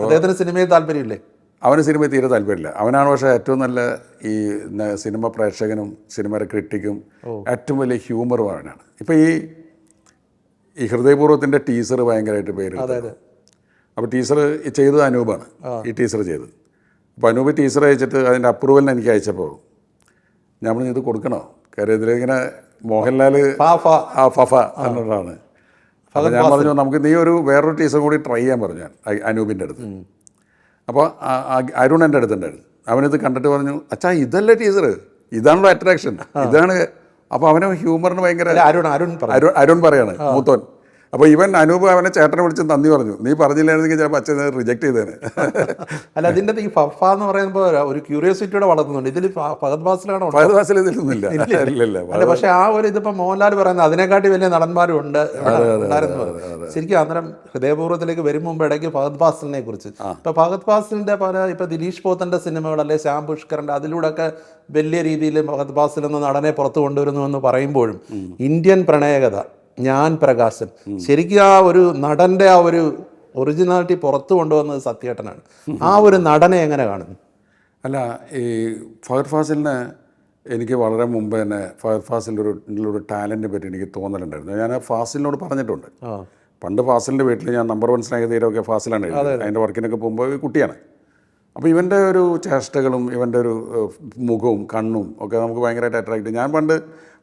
അദ്ദേഹത്തിന് സിനിമയിൽ താല്പര്യമില്ലേ? അവന് സിനിമയിൽ തീരെ താല്പര്യമില്ല. അവനാണ് പക്ഷേ ഏറ്റവും നല്ല ഈ സിനിമ പ്രേക്ഷകനും സിനിമയുടെ ക്രിട്ടിക്കും ഏറ്റവും വലിയ ഹ്യൂമറും അവനാണ്. ഇപ്പം ഈ ഹൃദയപൂർവ്വത്തിൻ്റെ ടീസർ ഭയങ്കരമായിട്ട് പേര്. അപ്പോൾ ടീസർ ചെയ്തത് അനൂപാണ്. ഈ ടീസർ ചെയ്തത്. അപ്പോൾ അനൂപ് ടീസർ അയച്ചിട്ട് അതിൻ്റെ അപ്രൂവലിന് എനിക്ക് അയച്ചപ്പോൾ ഞാൻ പറഞ്ഞു ഇത് കൊടുക്കണോ? കാര്യം ഇതിലിങ്ങനെ മോഹൻലാൽ ഫഫ എന്നതാണ്. അപ്പോൾ ഞാൻ പറഞ്ഞു നമുക്ക് നീ വേറൊരു ടീച്ചർ കൂടി ട്രൈ ചെയ്യാൻ പറഞ്ഞു ഞാൻ അനൂപിൻ്റെ അടുത്ത്. അപ്പോൾ അരുൺ എൻ്റെ അടുത്തുണ്ടായിരുന്നു. അവനിത് കണ്ടിട്ട് പറഞ്ഞു, അച്ഛാ ഇതല്ലേ ടീച്ചർ, ഇതാണല്ലോ അട്രാക്ഷൻ, ഇതാണ്. അപ്പോൾ അവന് ഹ്യൂമറിന് ഭയങ്കര അരുൺ പറയാണ് മൂത്തോൻ. അപ്പോൾ ഇവൻ അനൂപ് അവനെ ചേട്ടനെ വിളിച്ച് നന്ദി പറഞ്ഞു. നീ പറഞ്ഞില്ലായിരുന്നെങ്കിൽ ചിലപ്പോൾ അച്ഛൻ റിജക്ട് ചെയ്തേനെ. അല്ല, അതിൻ്റെ ഈ ഫഫ എന്ന് പറയുമ്പോൾ ഒരു ക്യൂരിയോസിറ്റിയോടെ വളർത്തുന്നുണ്ട്. ഇതിൽ ഫഹദ് ഫാസിലാണോ? ഫഹദ് ഫാസിൽ ഇതിലൊന്നുമില്ല. അല്ല, പക്ഷേ ആ ഒരു ഇതിപ്പോൾ മോഹൻലാൽ പറയുന്നത് അതിനെക്കാട്ടി വലിയ നടന്മാരും ഉണ്ട് ഉണ്ടായിരുന്നു. ശരിക്കും അന്നേരം ഹൃദയപൂർവ്വത്തിലേക്ക് വരും മുമ്പ് ഇടയ്ക്ക് ഫഹദ് ഫാസിലിനെ കുറിച്ച് ഇപ്പോൾ ഫഹദ് ഫാസിലിൻ്റെ പല ഇപ്പോൾ ദിലീഷ് പോത്തൻ്റെ സിനിമകൾ അല്ലെ ശ്യാം പുഷ്കറിൻ്റെ അതിലൂടെയൊക്കെ വലിയ രീതിയിൽ ഫഹദ് ഫാസിൽ എന്ന നടനെ പുറത്തു കൊണ്ടുവരുന്നു എന്ന് പറയുമ്പോഴും ഇന്ത്യൻ പ്രണയകഥ, ഞാൻ പ്രകാശൻ, ശരിക്കും ആ ഒരു നടൻ്റെ ആ ഒരു ഒറിജിനാലിറ്റി പുറത്തു കൊണ്ടുവന്നത് സത്യേട്ടനാണ്. ആ ഒരു നടനെ എങ്ങനെ കാണുന്നു? അല്ല, ഈ ഫഹദ് ഫാസിലിന് എനിക്ക് വളരെ മുമ്പ് തന്നെ ഫഹദ് ഫാസിലിൻ്റെ ഒരു ടാലൻറ്റിനെ പറ്റി എനിക്ക് തോന്നലുണ്ടായിരുന്നു. ഞാൻ ഫാസിലിനോട് പറഞ്ഞിട്ടുണ്ട്. പണ്ട് ഫാസിലിൻ്റെ വീട്ടിൽ ഞാൻ നമ്പർ 1 സ്നേഹതീരമൊക്കെ ഫാസിലാണ് അതിൻ്റെ വർക്കിനൊക്കെ പോകുമ്പോൾ കുട്ടിയാണ്. അപ്പോൾ ഇവൻ്റെ ഒരു ചേഷ്ടകളും ഇവൻ്റെ ഒരു മുഖവും കണ്ണും ഒക്കെ നമുക്ക് ഭയങ്കരമായിട്ട് അട്രാക്ട് ചെയ്യും. ഞാൻ പണ്ട്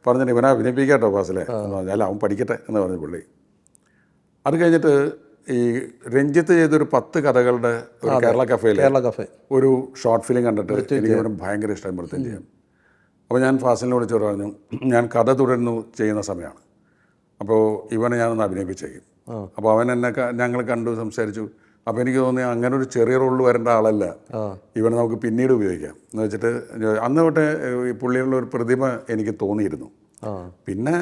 പറഞ്ഞിട്ട് ഇവനെ അഭിനയിപ്പിക്കാട്ടോ ഫാസിലെ എന്ന് പറഞ്ഞാൽ അവൻ പഠിക്കട്ടെ എന്ന് പറഞ്ഞു പുള്ളി. അത് കഴിഞ്ഞിട്ട് ഈ രഞ്ജിത്ത് ചെയ്തൊരു 10 കഥകളുടെ ഒരു കേരള കഫേ ഒരു ഷോർട്ട് ഫിലിം കണ്ടിട്ട് എനിക്ക് ഇവനും ഭയങ്കര ഇഷ്ടമായി. വൃത്തം ചെയ്യാൻ അപ്പോൾ ഞാൻ ഫാസിലിനെ വിളിച്ചോട് പറഞ്ഞു, ഞാൻ കഥ തുടരുന്നു ചെയ്യുന്ന സമയമാണ്, അപ്പോൾ ഇവനെ ഞാനൊന്ന് അഭിനയിപ്പിച്ചേക്കും. അപ്പോൾ അവൻ എന്നെ ഞങ്ങൾ കണ്ടു സംസാരിച്ചു. അപ്പോൾ എനിക്ക് തോന്നി അങ്ങനെ ഒരു ചെറിയ റോളിൽ വരേണ്ട ആളല്ല, ഇവനെ നമുക്ക് പിന്നീട് ഉപയോഗിക്കാം എന്ന് വെച്ചിട്ട് അന്ന് തൊട്ട് ഈ പുള്ളിയുള്ള ഒരു പ്രതിഭ എനിക്ക് തോന്നിയിരുന്നു. പിന്നെ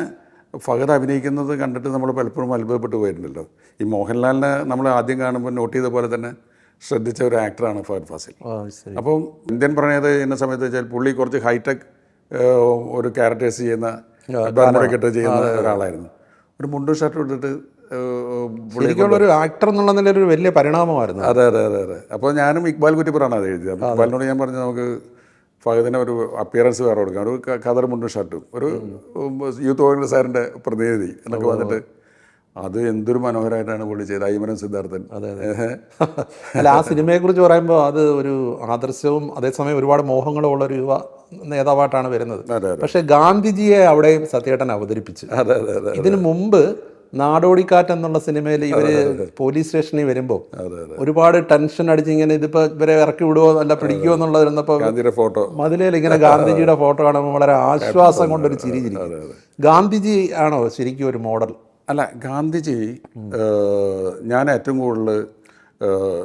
ഫഹദ് അഭിനയിക്കുന്നത് കണ്ടിട്ട് നമ്മൾ പലപ്പോഴും അത്ഭുതപ്പെട്ടു പോയിട്ടുണ്ടല്ലോ. ഈ മോഹൻലാലിനെ നമ്മൾ ആദ്യം കാണുമ്പോൾ നോട്ട് ചെയ്ത പോലെ തന്നെ ശ്രദ്ധിച്ച ഒരു ആക്ടറാണ് ഫഹദ് ഫാസിൽ. അപ്പം ഇന്ത്യൻ പ്രണയത ചെയ്യുന്ന സമയത്ത് വെച്ചാൽ പുള്ളി കുറച്ച് ഹൈടെക് ഒരു ക്യാരക്ടേഴ്സ് ചെയ്യുന്ന ബർമുടക്കിട്ട് ചെയ്യുന്ന ഒരാളായിരുന്നു. ഒരു മുണ്ടും ഷർട്ടും ഇട്ടിട്ട് ശരിക്കുള്ള ഒരു ആക്ടർ എന്നുള്ള നിലയിൽ ഒരു വലിയ പരിണാമമായിരുന്നു. അതെ അതെ അതെ അതെ. അപ്പോൾ ഞാനും ഇക്ബാൽ കുറ്റിപ്പുറാണ് അത് എഴുതിയത്. ഇക്ബാലിനോട് ഞാൻ പറഞ്ഞു നമുക്ക് ഫഹദിനെ ഒരു അപ്പിയറൻസ് വേറെ കൊടുക്കാം, ഒരു ഖദർ മുണ്ടും ഷർട്ടും, ഒരു യൂത്ത് കോൺഗ്രസ് സാറിൻ്റെ പ്രതിനിധി എന്നൊക്കെ വന്നിട്ട് അത് എന്തൊരു മനോഹരമായിട്ടാണ് പുള്ളി ചെയ്തത്. ഐമനം സിദ്ധാർത്ഥൻ. അല്ല, ആ സിനിമയെക്കുറിച്ച് പറയുമ്പോൾ അത് ഒരു ആദർശവും അതേസമയം ഒരുപാട് മോഹങ്ങളും ഉള്ള ഒരു യുവ നേതാവായിട്ടാണ് വരുന്നത്. പക്ഷെ ഗാന്ധിജിയെ അവിടെയും സത്യേട്ടൻ അവതരിപ്പിച്ചു. ഇതിനു മുമ്പ് നാടോടിക്കാറ്റ് എന്നുള്ള സിനിമയിൽ ഇവര് പോലീസ് സ്റ്റേഷനിൽ വരുമ്പോൾ ഒരുപാട് ടെൻഷൻ അടിച്ച് ഇങ്ങനെ ഇതിപ്പോ ഇവരെ ഇറക്കി വിടുവോ അല്ല പിടിക്കുമോ എന്നുള്ളത് ഇരുന്നപ്പോ ഫോട്ടോ മതിലേൽ ഇങ്ങനെ ഗാന്ധിജിയുടെ ഫോട്ടോ കാണുമ്പോൾ വളരെ ആശ്വാസം കൊണ്ടൊരു ചിരി ചിരി. ഗാന്ധിജി ആണോ ശരിക്കും ഒരു മോഡൽ? അല്ല, ഗാന്ധിജി ഞാൻ ഏറ്റവും കൂടുതൽ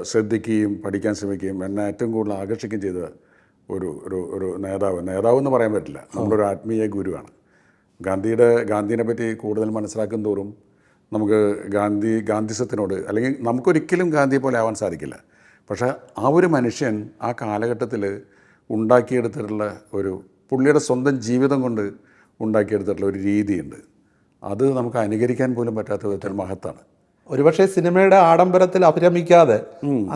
ശ്രദ്ധിക്കുകയും പഠിക്കാൻ ശ്രമിക്കുകയും എന്നെ ഏറ്റവും കൂടുതൽ ആകർഷിക്കുകയും ചെയ്ത ഒരു നേതാവ് എന്ന് പറയാൻ പറ്റില്ല, നമ്മളൊരു ആത്മീയ ഗുരുവാണ്. ഗാന്ധിയെ പറ്റി കൂടുതൽ മനസ്സിലാക്കും തോറും നമുക്ക് ഗാന്ധിസത്തിനോട്, അല്ലെങ്കിൽ നമുക്കൊരിക്കലും ഗാന്ധിയെ പോലെ ആവാൻ സാധിക്കില്ല. പക്ഷേ ആ ഒരു മനുഷ്യൻ ആ കാലഘട്ടത്തിൽ ഉണ്ടാക്കിയെടുത്തിട്ടുള്ള പുള്ളിയുടെ സ്വന്തം ജീവിതം കൊണ്ട് ഉണ്ടാക്കിയെടുത്തിട്ടുള്ള ഒരു രീതിയുണ്ട്, അത് നമുക്ക് അനുകരിക്കാൻ പോലും പറ്റാത്ത വിധത്തിൽ മഹത്താണ്. ഒരുപക്ഷെ സിനിമയുടെ ആഡംബരത്തിൽ അഭിരമിക്കാതെ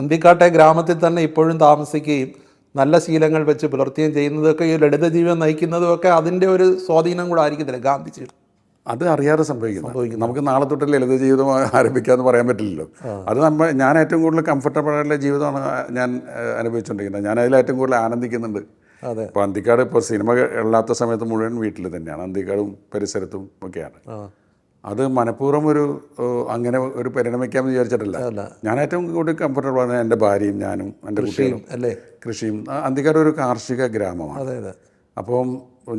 അന്തിക്കാട്ടെ ഗ്രാമത്തിൽ തന്നെ ഇപ്പോഴും താമസിക്കുകയും നല്ല ശീലങ്ങൾ വെച്ച് പുലർത്തുകയും ചെയ്യുന്നതൊക്കെ ഈ ലളിത ജീവിതം നയിക്കുന്നതുമൊക്കെ അതിൻ്റെ ഒരു സ്വാധീനം കൂടെ ആയിരിക്കത്തില്ല ഗാന്ധിജി? അത് അറിയാതെ സംഭവിക്കുന്നു. നമുക്ക് നാളെ തൊട്ട് ലളിത ജീവിതം ആരംഭിക്കാമെന്ന് പറയാൻ പറ്റില്ലല്ലോ. അത് ഞാൻ ഏറ്റവും കൂടുതൽ കംഫർട്ടബിൾ ആയിട്ടുള്ള ജീവിതമാണ് ഞാൻ അനുഭവിച്ചുകൊണ്ടിരിക്കുന്നത്. ഞാൻ അതിൽ ഏറ്റവും കൂടുതൽ ആനന്ദിക്കുന്നുണ്ട്. ഇപ്പോൾ അന്തിക്കാട് ഇപ്പോൾ സിനിമ ഇല്ലാത്ത സമയത്ത് മുഴുവൻ വീട്ടിൽ തന്നെയാണ്, അന്തിക്കാടും പരിസരത്തും ഒക്കെയാണ്. അത് മനഃപൂർവ്വം അങ്ങനെ ഒരു പരിണമിക്കാമെന്ന് വിചാരിച്ചിട്ടില്ല. ഞാൻ ഏറ്റവും കൂടുതൽ കംഫർട്ടബിൾ ആണ് എൻ്റെ ഭാര്യയും ഞാനും എൻ്റെ കുട്ടികളും. കൃഷിയും. അന്തിക്കാട് ഒരു കാർഷിക ഗ്രാമമാണ്. അപ്പം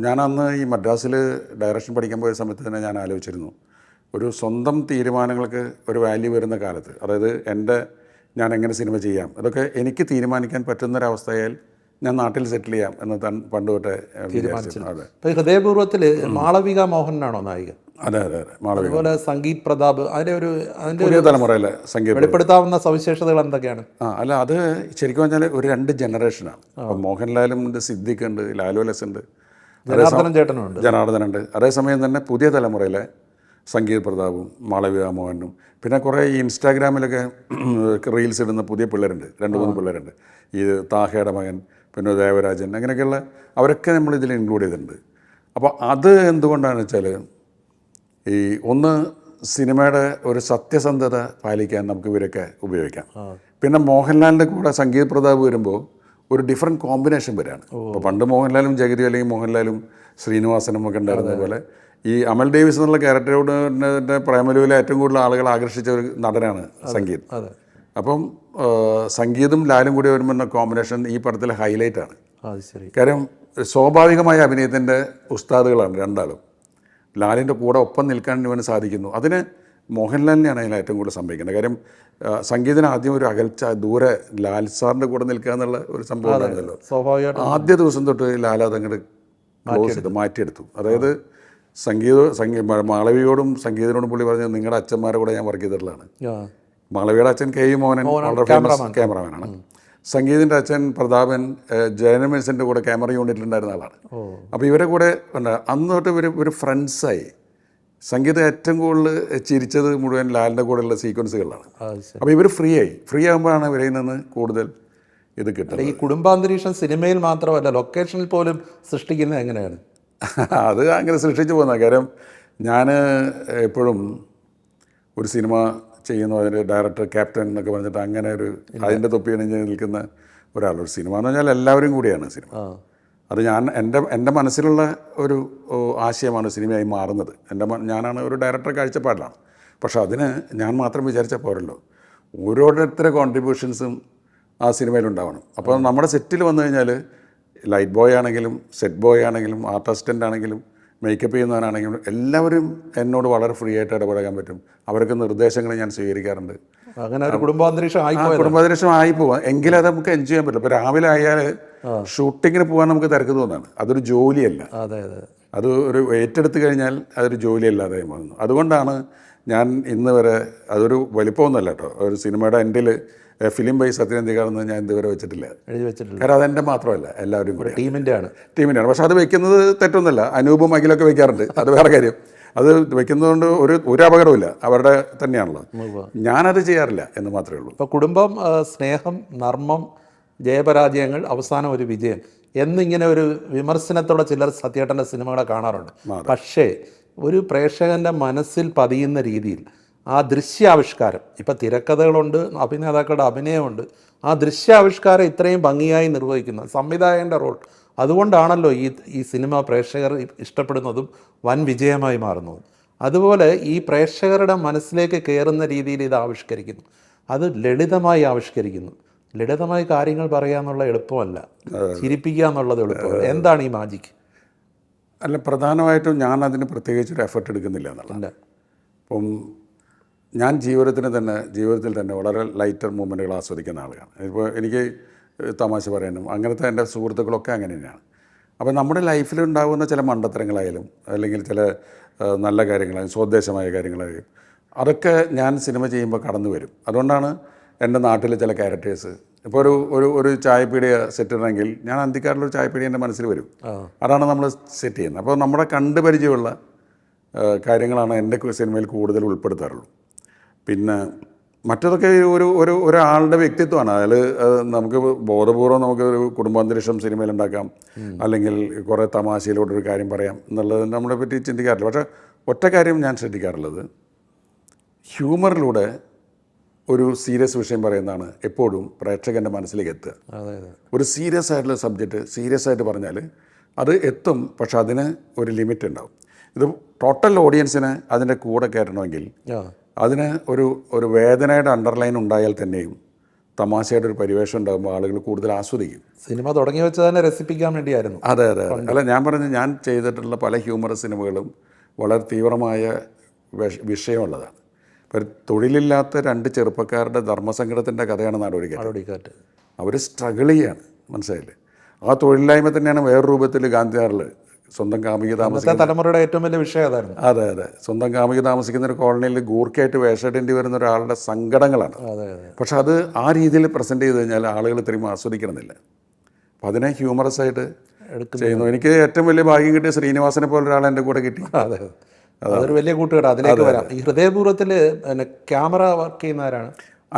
ഞാൻ അന്ന് ഈ മദ്രാസിൽ ഡയറക്ഷൻ പഠിക്കാൻ പോയ സമയത്ത് തന്നെ ഞാൻ ആലോചിച്ചിരുന്നു, ഒരു സ്വന്തം തീരുമാനങ്ങൾക്ക് ഒരു വാല്യൂ വരുന്ന കാലത്ത്, അതായത് ഞാൻ എങ്ങനെ സിനിമ ചെയ്യാം ഇതൊക്കെ എനിക്ക് തീരുമാനിക്കാൻ പറ്റുന്നൊരവസ്ഥയാൽ ഞാൻ നാട്ടിൽ സെറ്റിൽ ചെയ്യാം എന്ന് പണ്ട് തൊട്ടേ വിചാരിച്ചിരുന്നു. അതെ. ഹൃദയപൂർവ്വത്തിൽ മാളവിക മോഹനാണോ നായിക? അതെ അതെ അതെ, മാളവിക. അതുപോലെ സംഗീത് പ്രതാപ്, അതിൻ്റെ പുതിയ തലമുറയിലെ സംഗീതം വെളിപ്പെടുത്താവുന്ന സവിശേഷതകൾ എന്തൊക്കെയാണ്? അല്ല, അത് ശരിക്കും പറഞ്ഞാൽ ഒരു 2 ജനറേഷനാണ്. അപ്പം മോഹൻലാലും ഉണ്ട്, സിദ്ദിഖ് ഉണ്ട്, ലാലു ലസ് ഉണ്ട്, ജനാർദ്ദനുണ്ട്. അതേസമയം തന്നെ പുതിയ തലമുറയിലെ സംഗീത് പ്രതാപും മാളവിക മോഹനും, പിന്നെ കുറേ ഈ ഇൻസ്റ്റാഗ്രാമിലൊക്കെ റീൽസ് ഇടുന്ന പുതിയ പിള്ളേരുണ്ട്, 2-3 പിള്ളേരുണ്ട്. ഈ താഹയുടെ മകൻ, പിന്നെ ദേവരാജൻ, അങ്ങനെയൊക്കെയുള്ള അവരൊക്കെ നമ്മളിതിൽ ഇൻക്ലൂഡ് ചെയ്തിട്ടുണ്ട്. അപ്പോൾ അത് എന്തുകൊണ്ടാണെന്ന് വെച്ചാൽ ഈ സിനിമയുടെ ഒരു സത്യസന്ധത പാലിക്കാൻ നമുക്ക് ഇവരൊക്കെ ഉപയോഗിക്കാം. പിന്നെ മോഹൻലാലിൻ്റെ കൂടെ സംഗീത് പ്രതാപ് വരുമ്പോൾ ഒരു ഡിഫറെൻറ്റ് കോമ്പിനേഷൻ വരികയാണ്. ഇപ്പോൾ പണ്ട് മോഹൻലാലും ജഗതി, അല്ലെങ്കിൽ മോഹൻലാലും ശ്രീനിവാസനും ഒക്കെ ഉണ്ടായിരുന്ന പോലെ ഈ അമൽ ഡേവിസ് എന്നുള്ള ക്യാരക്ടറോട് പ്രേമലുവിലെ ഏറ്റവും കൂടുതൽ ആളുകൾ ആകർഷിച്ച ഒരു നടനാണ് സംഗീത്. അപ്പം സംഗീതും ലാലും കൂടി വരുമ്പോൾ കോമ്പിനേഷൻ ഈ പടത്തിലെ ഹൈലൈറ്റാണ്. കാര്യം സ്വാഭാവികമായ അഭിനയത്തിൻ്റെ ഉസ്താദുകളാണ് രണ്ടാളും. ലാലിൻ്റെ കൂടെ ഒപ്പം നിൽക്കാൻ ഇവന് സാധിക്കുന്നു. അതിന് മോഹൻലാലിനെയാണ് അതിൽ ഏറ്റവും കൂടുതൽ സംഭവിക്കുന്നത്. കാര്യം സംഗീതത്തിന് ആദ്യം ഒരു അകൽച്ച, ദൂരെ ലാൽ സാറിൻ്റെ കൂടെ നിൽക്കുക എന്നുള്ള ഒരു സംഭവം ഉണ്ടായിരുന്നല്ലോ. ആദ്യ ദിവസം തൊട്ട് ലാൽ അതങ്ങോട്ട് ക്ലോസ് ചെയ്ത് മാറ്റിയെടുത്തു. അതായത് മാളവിയോടും സംഗീതനോടും പുള്ളി പറഞ്ഞത് നിങ്ങളുടെ അച്ഛന്മാരെ കൂടെ ഞാൻ വർക്ക് ചെയ്തിട്ടുള്ളതാണ്. മാളവിയുടെ അച്ഛൻ കെ യു മോഹനൻ വളരെ ഫേമസ് ക്യാമറമാനാണ്. സംഗീതിൻ്റെ അച്ഛൻ പ്രതാപൻ ജയനമേഴ്സിൻ്റെ കൂടെ ക്യാമറ യൂണിറ്റിലുണ്ടായിരുന്ന ആളാണ്. അപ്പോൾ ഇവരെ കൂടെ അന്ന് തൊട്ട് ഒരു ഫ്രണ്ട്സായി. സംഗീതം ഏറ്റവും കൂടുതൽ ചിരിച്ചത് മുഴുവൻ ലാലിൻ്റെ കൂടെയുള്ള സീക്വൻസുകളിലാണ്. അപ്പോൾ ഇവർ ഫ്രീ ആകുമ്പോഴാണ് ഇവരിൽ നിന്ന് കൂടുതൽ ഇത് കിട്ടുന്നത്. ഈ കുടുംബാന്തരീക്ഷം സിനിമയിൽ മാത്രമല്ല ലൊക്കേഷനിൽ പോലും സൃഷ്ടിക്കുന്നത് എങ്ങനെയാണ്? അത് അങ്ങനെ സൃഷ്ടിച്ചു പോകുന്ന കാര്യം, ഞാൻ എപ്പോഴും ഒരു സിനിമ ചെയ്യുന്നു, അതിൻ്റെ ഡയറക്ടർ ക്യാപ്റ്റൻ എന്നൊക്കെ പറഞ്ഞിട്ട് അങ്ങനെ അതിൻ്റെ തൊപ്പിയണിഞ്ഞ് നിൽക്കുന്ന ഒരാളൊരു സിനിമ എന്ന് പറഞ്ഞാൽ എല്ലാവരും കൂടിയാണ് സിനിമ. അത് എൻ്റെ മനസ്സിലുള്ള ഒരു ആശയമാണ് സിനിമയായി മാറുന്നത്. ഞാനാണ് ഒരു ഡയറക്ടർ കാഴ്ചപ്പാടിലാണ്. പക്ഷെ അതിന് ഞാൻ മാത്രം വിചാരിച്ചാൽ പോരല്ലോ, ഓരോരുത്തരുടെ കോൺട്രിബ്യൂഷൻസും ആ സിനിമയിലുണ്ടാവണം. അപ്പോൾ നമ്മുടെ സെറ്റിൽ വന്നു കഴിഞ്ഞാൽ ലൈറ്റ് ബോയ് ആണെങ്കിലും സെറ്റ് ബോയ് ആണെങ്കിലും ആർട്ട് അസിസ്റ്റൻ്റ് ആണെങ്കിലും മേക്കപ്പ് ചെയ്യുന്നവനാണെങ്കിലും എല്ലാവരും എന്നോട് വളരെ ഫ്രീ ആയിട്ട് ഇടപെടാൻ പറ്റും. അവർക്ക് നിർദ്ദേശങ്ങൾ ഞാൻ സ്വീകരിക്കാറുണ്ട്. അങ്ങനെ ഒരു കുടുംബാന്തരീക്ഷം കുടുംബാന്തരീക്ഷം ആയി പോവാം എങ്കിലും അത് നമുക്ക് എൻജോയ് ചെയ്യാൻ പറ്റില്ല. ഇപ്പോൾ രാവിലെ ആയാൽ ഷൂട്ടിങ്ങിന് പോകാൻ നമുക്ക് തിരക്ക് തോന്നാണ്. അതൊരു ജോലിയല്ല. അത് ഒരു ഏറ്റെടുത്ത് കഴിഞ്ഞാൽ അതൊരു ജോലിയല്ലാതെ വന്നു. അതുകൊണ്ടാണ് ഞാൻ ഇന്ന് വരെ അതൊരു വലിപ്പമൊന്നുമല്ല കേട്ടോ, ഒരു സിനിമയുടെ എൻഡിൽ ഫിലിം ബൈ സത്യനന്ദിക്കാണെന്ന് ഞാൻ ഇതുവരെ വെച്ചിട്ടില്ല. കാരണം അതെൻ്റെ മാത്രമല്ല, എല്ലാവരും കൂടി ടീമിൻ്റെയാണ്. പക്ഷെ അത് വെക്കുന്നത് തെറ്റൊന്നുമല്ല. അനൂപും അഖിലൊക്കെ വെക്കാറുണ്ട്, അത് വേറെ കാര്യം. അത് വെക്കുന്നതുകൊണ്ട് ഒരു അപകടമില്ല, അവരുടെ തന്നെയാണല്ലോ. ഞാനത് ചെയ്യാറില്ല എന്ന് മാത്രമേ ഉള്ളൂ. ഇപ്പോൾ കുടുംബം, സ്നേഹം, നർമ്മം, ജയപരാജയങ്ങൾ, അവസാനം ഒരു വിജയം എന്നിങ്ങനെ ഒരു വിമർശനത്തോടെ ചിലർ സത്യേട്ടൻ്റെ സിനിമകളെ കാണാറുണ്ട്. പക്ഷേ ഒരു പ്രേക്ഷകൻ്റെ മനസ്സിൽ പതിയുന്ന രീതിയിൽ ആ ദൃശ്യാവിഷ്കാരം, ഇപ്പം തിരക്കഥകളുണ്ട്, അഭിനേതാക്കളുടെ അഭിനയമുണ്ട്, ആ ദൃശ്യാവിഷ്കാരം ഇത്രയും ഭംഗിയായി നിർവഹിക്കുന്ന സംവിധായകൻ്റെ റോൾ, അതുകൊണ്ടാണല്ലോ ഈ സിനിമ പ്രേക്ഷകർ ഇഷ്ടപ്പെടുന്നതും വൻ വിജയമായി മാറുന്നതും. അതുപോലെ ഈ പ്രേക്ഷകരുടെ മനസ്സിലേക്ക് കയറുന്ന രീതിയിൽ ഇത് ആവിഷ്കരിക്കുന്നു. അത് ലളിതമായി ആവിഷ്കരിക്കുന്നു. ലളിതമായി കാര്യങ്ങൾ പറയുക എന്നുള്ള എളുപ്പമല്ല, ചിരിപ്പിക്കുക എന്നുള്ളത് എളുപ്പമല്ല. എന്താണ് ഈ മാജിക്? അല്ല, പ്രധാനമായിട്ടും ഞാൻ അതിന് പ്രത്യേകിച്ചൊരു എഫർട്ട് എടുക്കുന്നില്ല എന്നുള്ളത്. അപ്പം ഞാൻ ജീവിതത്തിൽ തന്നെ വളരെ ലൈറ്റർ മൂമെൻറ്റുകൾ ആസ്വദിക്കുന്ന ആളാണ്. ഇപ്പോൾ എനിക്ക് തമാശ പറയാനും അങ്ങനത്തെ എൻ്റെ സുഹൃത്തുക്കളൊക്കെ അങ്ങനെ തന്നെയാണ്. അപ്പോൾ നമ്മുടെ ലൈഫിലുണ്ടാകുന്ന ചില മണ്ടത്തരങ്ങളായാലും അല്ലെങ്കിൽ ചില നല്ല കാര്യങ്ങളായാലും സ്വദേശമായ കാര്യങ്ങളായാലും അതൊക്കെ ഞാൻ സിനിമ ചെയ്യുമ്പോൾ കടന്നു വരും. അതുകൊണ്ടാണ് എൻ്റെ നാട്ടിലെ ചില ക്യാരക്ടേഴ്സ്, ഇപ്പോൾ ഒരു ചായപ്പീടിയ സെറ്റ് ഇടണമെങ്കിൽ ഞാൻ അന്തിക്കാരിലൊരു ചായപ്പീടിയ എൻ്റെ മനസ്സിൽ വരും. അതാണ് നമ്മൾ സെറ്റ് ചെയ്യുന്നത്. അപ്പോൾ നമ്മുടെ കണ്ടുപരിചയമുള്ള കാര്യങ്ങളാണ് എൻ്റെ സിനിമയിൽ കൂടുതൽ ഉൾപ്പെടുത്താറുള്ളൂ. പിന്നെ മറ്റതൊക്കെ ഒരാളുടെ വ്യക്തിത്വമാണ്. അതിൽ നമുക്ക് ബോധപൂർവം നമുക്ക് ഒരു കുടുംബാന്തരീക്ഷം സിനിമയിലുണ്ടാക്കാം, അല്ലെങ്കിൽ കുറേ തമാശയിലൂടെ കാര്യം പറയാം എന്നുള്ളത് നമ്മളെ പറ്റി ചിന്തിക്കാറില്ല. പക്ഷേ ഒറ്റ കാര്യം ഞാൻ ശ്രദ്ധിക്കാറുള്ളത്, ഹ്യൂമറിലൂടെ ഒരു സീരിയസ് വിഷയം പറയുന്നതാണ് എപ്പോഴും പ്രേക്ഷകൻ്റെ മനസ്സിലേക്ക് എത്തുക. ഒരു സീരിയസ് ആയിട്ടുള്ള സബ്ജക്റ്റ് സീരിയസ് ആയിട്ട് പറഞ്ഞാൽ അത് എത്തും, പക്ഷെ അതിന് ഒരു ലിമിറ്റ് ഉണ്ടാവും. ഇത് ടോട്ടൽ ഓഡിയൻസിന് അതിൻ്റെ കൂടെ കയറണമെങ്കിൽ അതിന് ഒരു വേദനയുടെ അണ്ടർലൈൻ ഉണ്ടായാൽ തന്നെയും തമാശയുടെ ഒരു പരിവേഷം ഉണ്ടാകുമ്പോൾ ആളുകൾ കൂടുതൽ ആസ്വദിക്കും. സിനിമ തുടങ്ങി വെച്ചാൽ തന്നെ രസിപ്പിക്കാൻ വേണ്ടിയായിരുന്നു. അതെ. അല്ല, ഞാൻ ചെയ്തിട്ടുള്ള പല ഹ്യൂമർ സിനിമകളും വളരെ തീവ്രമായ വിഷയമുള്ളതാണ്. ഇപ്പോൾ തൊഴിലില്ലാത്ത 2 ചെറുപ്പക്കാരുടെ ധർമ്മസങ്കടത്തിൻ്റെ കഥയാണ് നാടോടിക്കാറ്റ്. അവർ സ്ട്രഗിൾ ചെയ്യാണ്, മനസ്സിലായില്ലേ? ആ തൊഴിലില്ലായ്മ തന്നെയാണ് വേറെ രൂപത്തിൽ ഗാന്ധിയാറിൽ സ്വന്തം കാമുകി താമസിക്കുന്ന തലമുറയുടെ ഏറ്റവും വലിയ വിഷയം അതായിരുന്നു. അതെ. സ്വന്തം കാമുകി താമസിക്കുന്ന ഒരു കോളനിയിൽ ഗൂർക്കയായിട്ട് വേഷമിടേണ്ടി വരുന്ന ഒരാളുടെ സങ്കടങ്ങളാണ്. പക്ഷെ അത് ആ രീതിയിൽ പ്രസൻറ്റ് ചെയ്ത് കഴിഞ്ഞാൽ ആളുകൾ ഇത്രയും ആസ്വദിക്കണമെന്നില്ല. അപ്പം അതിനെ ഹ്യൂമറസ് ആയിട്ട് ചെയ്യുന്നു. എനിക്ക് ഏറ്റവും വലിയ ഭാഗ്യം കിട്ടിയ ശ്രീനിവാസനെ പോലെ ഒരാൾ എൻ്റെ കൂടെ കിട്ടി. അതൊരു വലിയ കൂട്ടുകാർ. അതിലേക്ക് വരാം. ഈ ഹൃദയപൂർവ്വത്തിൽ ക്യാമറ വർക്ക് ചെയ്യുന്നവരാണ്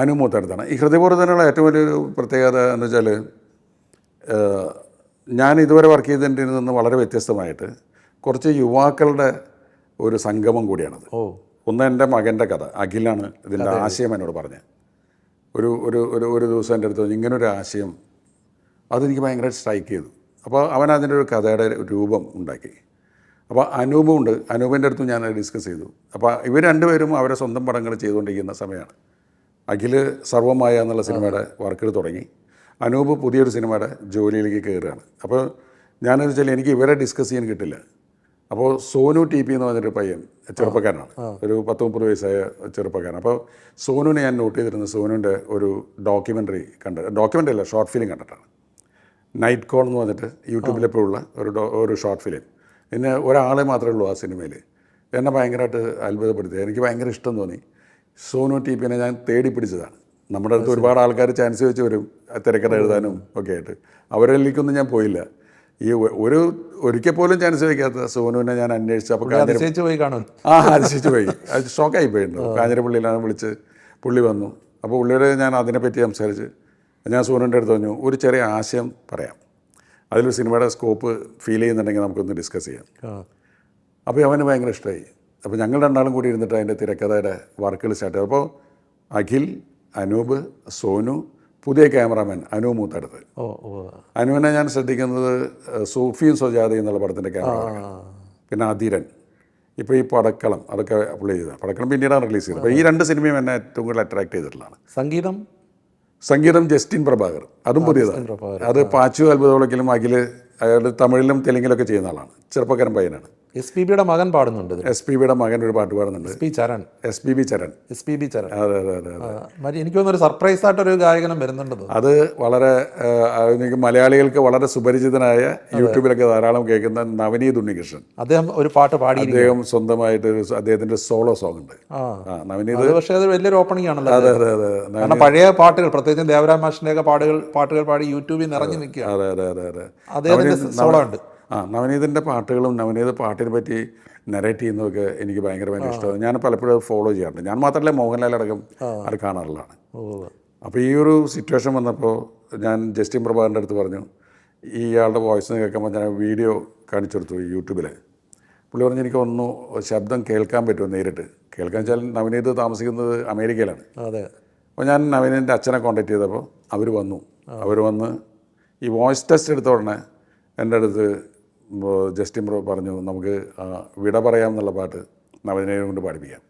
അനു മൂത്തടുത്താണ്. ഈ ഹൃദയപൂർവ്വത്തിനുള്ള ഏറ്റവും വലിയൊരു പ്രത്യേകത എന്ന് വെച്ചാൽ, ഞാൻ ഇതുവരെ വർക്ക് ചെയ്തതിൽ നിന്ന് വളരെ വ്യത്യസ്തമായിട്ട് കുറച്ച് യുവാക്കളുടെ ഒരു സംഗമം കൂടിയാണത്. ഒന്ന് എൻ്റെ മകൻ്റെ കഥ, അഖിലാണ് ഇതിൻ്റെ ആശയം എന്നോട് പറഞ്ഞത്. ഒരു ദിവസം എൻ്റെ അടുത്ത് പറഞ്ഞു, ഇങ്ങനൊരു ആശയം, അതെനിക്ക് ഭയങ്കരമായിട്ട് സ്ട്രൈക്ക് ചെയ്തു. അപ്പോൾ അവൻ അതിൻ്റെ ഒരു കഥയുടെ രൂപം ഉണ്ടാക്കി. അപ്പോൾ അനൂപുണ്ട്, അനൂപിൻ്റെ അടുത്തും ഞാൻ ഡിസ്കസ് ചെയ്തു. അപ്പോൾ ഇവർ രണ്ടുപേരും അവരെ സ്വന്തം പടങ്ങൾ ചെയ്തുകൊണ്ടിരിക്കുന്ന സമയമാണ്. അഖിൽ സർവമായ എന്നുള്ള സിനിമയുടെ വർക്കുകൾ തുടങ്ങി, അനൂപ് പുതിയൊരു സിനിമയുടെ ജോലിയിലേക്ക് കയറുകയാണ്. അപ്പോൾ ഞാനെന്ന് വെച്ചാൽ എനിക്ക് ഇവരെ ഡിസ്കസ് ചെയ്യാൻ കിട്ടില്ല. അപ്പോൾ സോനു TP എന്ന് പറഞ്ഞൊരു പയ്യൻ, ചെറുപ്പക്കാരനാണ്, ഒരു 10-30 വയസ്സായ ചെറുപ്പക്കാരൻ. അപ്പോൾ സോനുവിനെ ഞാൻ നോട്ട് ചെയ്തിരുന്നത് സോനുവിൻ്റെ ഒരു ഡോക്യുമെൻ്ററി അല്ല, ഷോർട്ട് ഫിലിം കണ്ടിട്ടാണ്. നൈറ്റ് കോൾ എന്ന് പറഞ്ഞിട്ട് യൂട്യൂബിലെപ്പോഴുള്ള ഒരു ഷോർട്ട് ഫിലിം. പിന്നെ ഒരാളെ മാത്രമേ ഉള്ളൂ ആ സിനിമയിൽ. എന്നെ ഭയങ്കരമായിട്ട് അത്ഭുതപ്പെടുത്തി. എനിക്ക് ഭയങ്കര ഇഷ്ടം തോന്നി. സോനു TPനെ ഞാൻ തേടി പിടിച്ചതാണ്. നമ്മുടെ അടുത്ത് ഒരുപാട് ആൾക്കാർ ചാൻസ് വെച്ച് വരും തിരക്കഥ എഴുതാനും ഒക്കെ ആയിട്ട്. അവരിലേക്കൊന്നും ഞാൻ പോയില്ല. ഈ ഒരിക്കൽ പോലും ചാൻസ് വയ്ക്കാത്ത സോനുവിനെ ഞാൻ അന്വേഷിച്ചു. അപ്പോൾ അതിശയിച്ച് പോയി. അത് ഷോക്കായി പോയിട്ടുണ്ടോ. കാഞ്ഞിരപ്പള്ളിയിലാണ് വിളിച്ച് പുള്ളി വന്നു. അപ്പോൾ പുള്ളിയോട് ഞാൻ അതിനെപ്പറ്റി സംസാരിച്ച് ഞാൻ സോനുവിൻ്റെ അടുത്ത് പറഞ്ഞു, ഒരു ചെറിയ ആശയം പറയാം, അതിലൊരു സിനിമയുടെ സ്കോപ്പ് ഫീൽ ചെയ്യുന്നുണ്ടെങ്കിൽ നമുക്കൊന്ന് ഡിസ്കസ് ചെയ്യാം. അപ്പോൾ അവന് ഭയങ്കര ഇഷ്ടമായി. അപ്പോൾ ഞങ്ങൾ രണ്ടാളും കൂടി ഇരുന്നിട്ട് അതിൻ്റെ തിരക്കഥയുടെ വർക്കുകൾ സ്റ്റാർട്ട് ചെയ്തു. അപ്പോൾ അഖിൽ, അനൂപ്, സോനു, പുതിയ ക്യാമറാമാൻ അനു മൂത്തടുത്ത്. അനുവിനെ ഞാൻ ശ്രദ്ധിക്കുന്നത് സൂഫിയും സ്വജാതയും എന്നുള്ള പടത്തിൻ്റെ ക്യാമറ, പിന്നെ അധീരൻ, ഇപ്പോൾ ഈ പടക്കളം, അതൊക്കെ പുള്ളി ചെയ്തതാണ്. പടക്കളം പിന്നീടാണ് റിലീസ് ചെയ്തത്. അപ്പോൾ ഈ 2 സിനിമയും എന്നെ ഏറ്റവും കൂടുതൽ അട്രാക്ട് ചെയ്തിട്ടുള്ളതാണ്. സംഗീതം സംഗീതം ജസ്റ്റിൻ പ്രഭാകർ, അതും പുതിയതാണ്. അത് പാച്ചു അത്ഭുതവിളക്കിലും അഖിൽ, അയാൾ തമിഴിലും തെലുങ്കിലൊക്കെ ചെയ്യുന്ന ആളാണ്, ചെറുപ്പക്കാരൻ പയ്യനാണ്. SPBയുടെ മകൻ പാടുന്നുണ്ട്. SPBയുടെ മകൻ ഒരു പാട്ട് പാടുന്നുണ്ട്, SPB ചരൺ. SPB ചരൺ. അതെ അതെ അതെ അതെ. എനിക്ക് തോന്നുന്നു ഒരു സർപ്രൈസ് ആയിട്ടൊരു ഗായകനും വരുന്നുണ്ട്. അത് വളരെ എനിക്ക് മലയാളികൾക്ക് വളരെ സുപരിചിതനായ, യൂട്യൂബിലൊക്കെ ധാരാളം കേൾക്കുന്ന നവനീത് ഉണ്ണികൃഷ്ണൻ. അദ്ദേഹം ഒരു പാട്ട് പാടി. അദ്ദേഹം സ്വന്തമായിട്ട് അദ്ദേഹത്തിന്റെ സോളോ സോങ് ഉണ്ട്. നവനീത് പക്ഷേ അത് വലിയൊരു ഓപ്പണിംഗ് ആണല്ലോ. അതെ അതെ അതെ. കാരണം പഴയ പാട്ടുകൾ, പ്രത്യേകിച്ച് ദേവരാം മാഷിന്റെയൊക്കെ പാട്ടുകൾ പാടി യൂട്യൂബിൽ നിറഞ്ഞു നിൽക്കുക. അതെ അതെ അതെ അതെ. അദ്ദേഹത്തിന്റെ സോളോ ഉണ്ട്. നവനീതിൻ്റെ പാട്ടുകളും നവനീത് പാട്ടിനെ പറ്റി നരേറ്റ് ചെയ്യുന്നതൊക്കെ എനിക്ക് ഭയങ്കര ഇഷ്ടമാണ്. ഞാൻ പലപ്പോഴും ഫോളോ ചെയ്യാറുണ്ട്. ഞാൻ മാത്രമല്ല, മോഹൻലാൽ അടക്കം അത് കാണാറുള്ളതാണ്. അപ്പോൾ ഈ ഒരു സിറ്റുവേഷൻ വന്നപ്പോൾ ഞാൻ ജസ്റ്റിൻ പ്രഭാകറിൻ്റെ അടുത്ത് പറഞ്ഞു, ഇയാളുടെ വോയിസ് കേൾക്കുമ്പോൾ ഞാൻ വീഡിയോ കാണിച്ചു കൊടുത്തു യൂട്യൂബിൽ. പുള്ളി പറഞ്ഞു, എനിക്കൊന്നു ശബ്ദം കേൾക്കാൻ പറ്റുമോ നേരിട്ട്. കേൾക്കാൻ വെച്ചാൽ നവനീത് താമസിക്കുന്നത് അമേരിക്കയിലാണ്. അതെ. അപ്പോൾ ഞാൻ നവനീതിൻ്റെ അച്ഛനെ കോൺടാക്ട് ചെയ്തപ്പോൾ അവർ വന്ന് ഈ വോയിസ് ടെസ്റ്റ് എടുത്ത ഉടനെ എൻ്റെ അടുത്ത് ജസ്റ്റിൻ ബ്രോ പറഞ്ഞു, നമുക്ക് വിട പറയാം എന്നുള്ള പാട്ട് നവനീതിനെ കൊണ്ട് പാടിപ്പിക്കാം.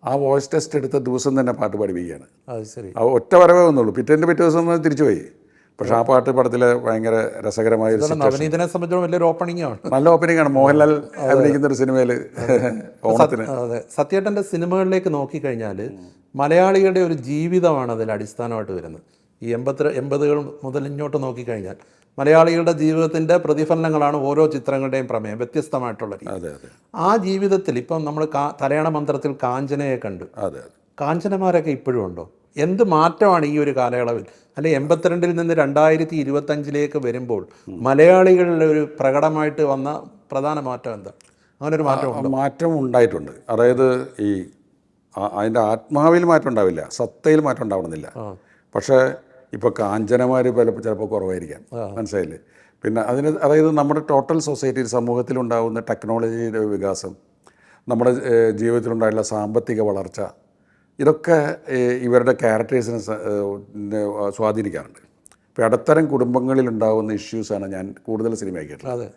ആ വോയിസ് ടെസ്റ്റ് എടുത്ത ദിവസം തന്നെ പാട്ട് പാടിപ്പിക്കുകയാണ്. ആ ഒറ്റ വരവേ വന്നുള്ളൂ. പിറ്റേ ദിവസം തിരിച്ചുപോയി. പക്ഷെ ആ പാട്ട് പടത്തിലെ ഭയങ്കര രസകരമായ നവനീതിനെ സംബന്ധിച്ചിടത്തോളം വലിയൊരു ഓപ്പണിംഗ് ആണ്. നല്ല ഓപ്പണിംഗ് ആണ്. മോഹൻലാൽ അഭിനയിക്കുന്ന ഒരു സിനിമയിൽ ഓണത്തിന്. അതെ, സത്യേട്ടൻ്റെ സിനിമകളിലേക്ക് നോക്കിക്കഴിഞ്ഞാൽ മലയാളികളുടെ ഒരു ജീവിതമാണ് അതിൽ അടിസ്ഥാനമായിട്ട് വരുന്നത്. ഈ 80കൾ മുതൽ ഇങ്ങോട്ട് നോക്കിക്കഴിഞ്ഞാൽ മലയാളികളുടെ ജീവിതത്തിൻ്റെ പ്രതിഫലനങ്ങളാണ് ഓരോ ചിത്രങ്ങളുടെയും പ്രമേയം, വ്യത്യസ്തമായിട്ടുള്ള രീതി. ആ ജീവിതത്തിൽ ഇപ്പം നമ്മൾ തലയണ മന്ത്രത്തിൽ കാഞ്ചനയെ കണ്ടു. കാഞ്ചനമാരൊക്കെ ഇപ്പോഴും ഉണ്ടോ? എന്ത് മാറ്റമാണ് ഈ ഒരു കാലയളവിൽ, അല്ലെ 82-ൽ നിന്ന് 2025-ലേക്ക് വരുമ്പോൾ മലയാളികളിൽ ഒരു പ്രകടമായിട്ട് വന്ന പ്രധാന മാറ്റം എന്താ? അങ്ങനെ ഒരു മാറ്റം ഉണ്ടായിട്ടുണ്ട്. അതായത് ഈ അതിൻ്റെ ആത്മാവിൽ മാറ്റം ഉണ്ടാവില്ല, സത്തയിൽ മാറ്റം ഉണ്ടാവണമെന്നില്ല. പക്ഷേ ഇപ്പോൾ കാഞ്ചനമാർ ചിലപ്പോൾ കുറവായിരിക്കാം, മനസ്സിലായില്ലേ? പിന്നെ അതായത് നമ്മുടെ ടോട്ടൽ സൊസൈറ്റി സമൂഹത്തിലുണ്ടാകുന്ന ടെക്നോളജിയുടെ വികാസം, നമ്മുടെ ജീവിതത്തിലുണ്ടായുള്ള സാമ്പത്തിക വളർച്ച, ഇതൊക്കെ ഇവരുടെ ക്യാരക്ടേഴ്സിനെ സ്വാധീനിക്കാറുണ്ട്. ഇപ്പോൾ ഇടത്തരം കുടുംബങ്ങളിലുണ്ടാകുന്ന ഇഷ്യൂസാണ് ഞാൻ കൂടുതൽ സിനിമയാക്കിയിട്ടുള്ളത്.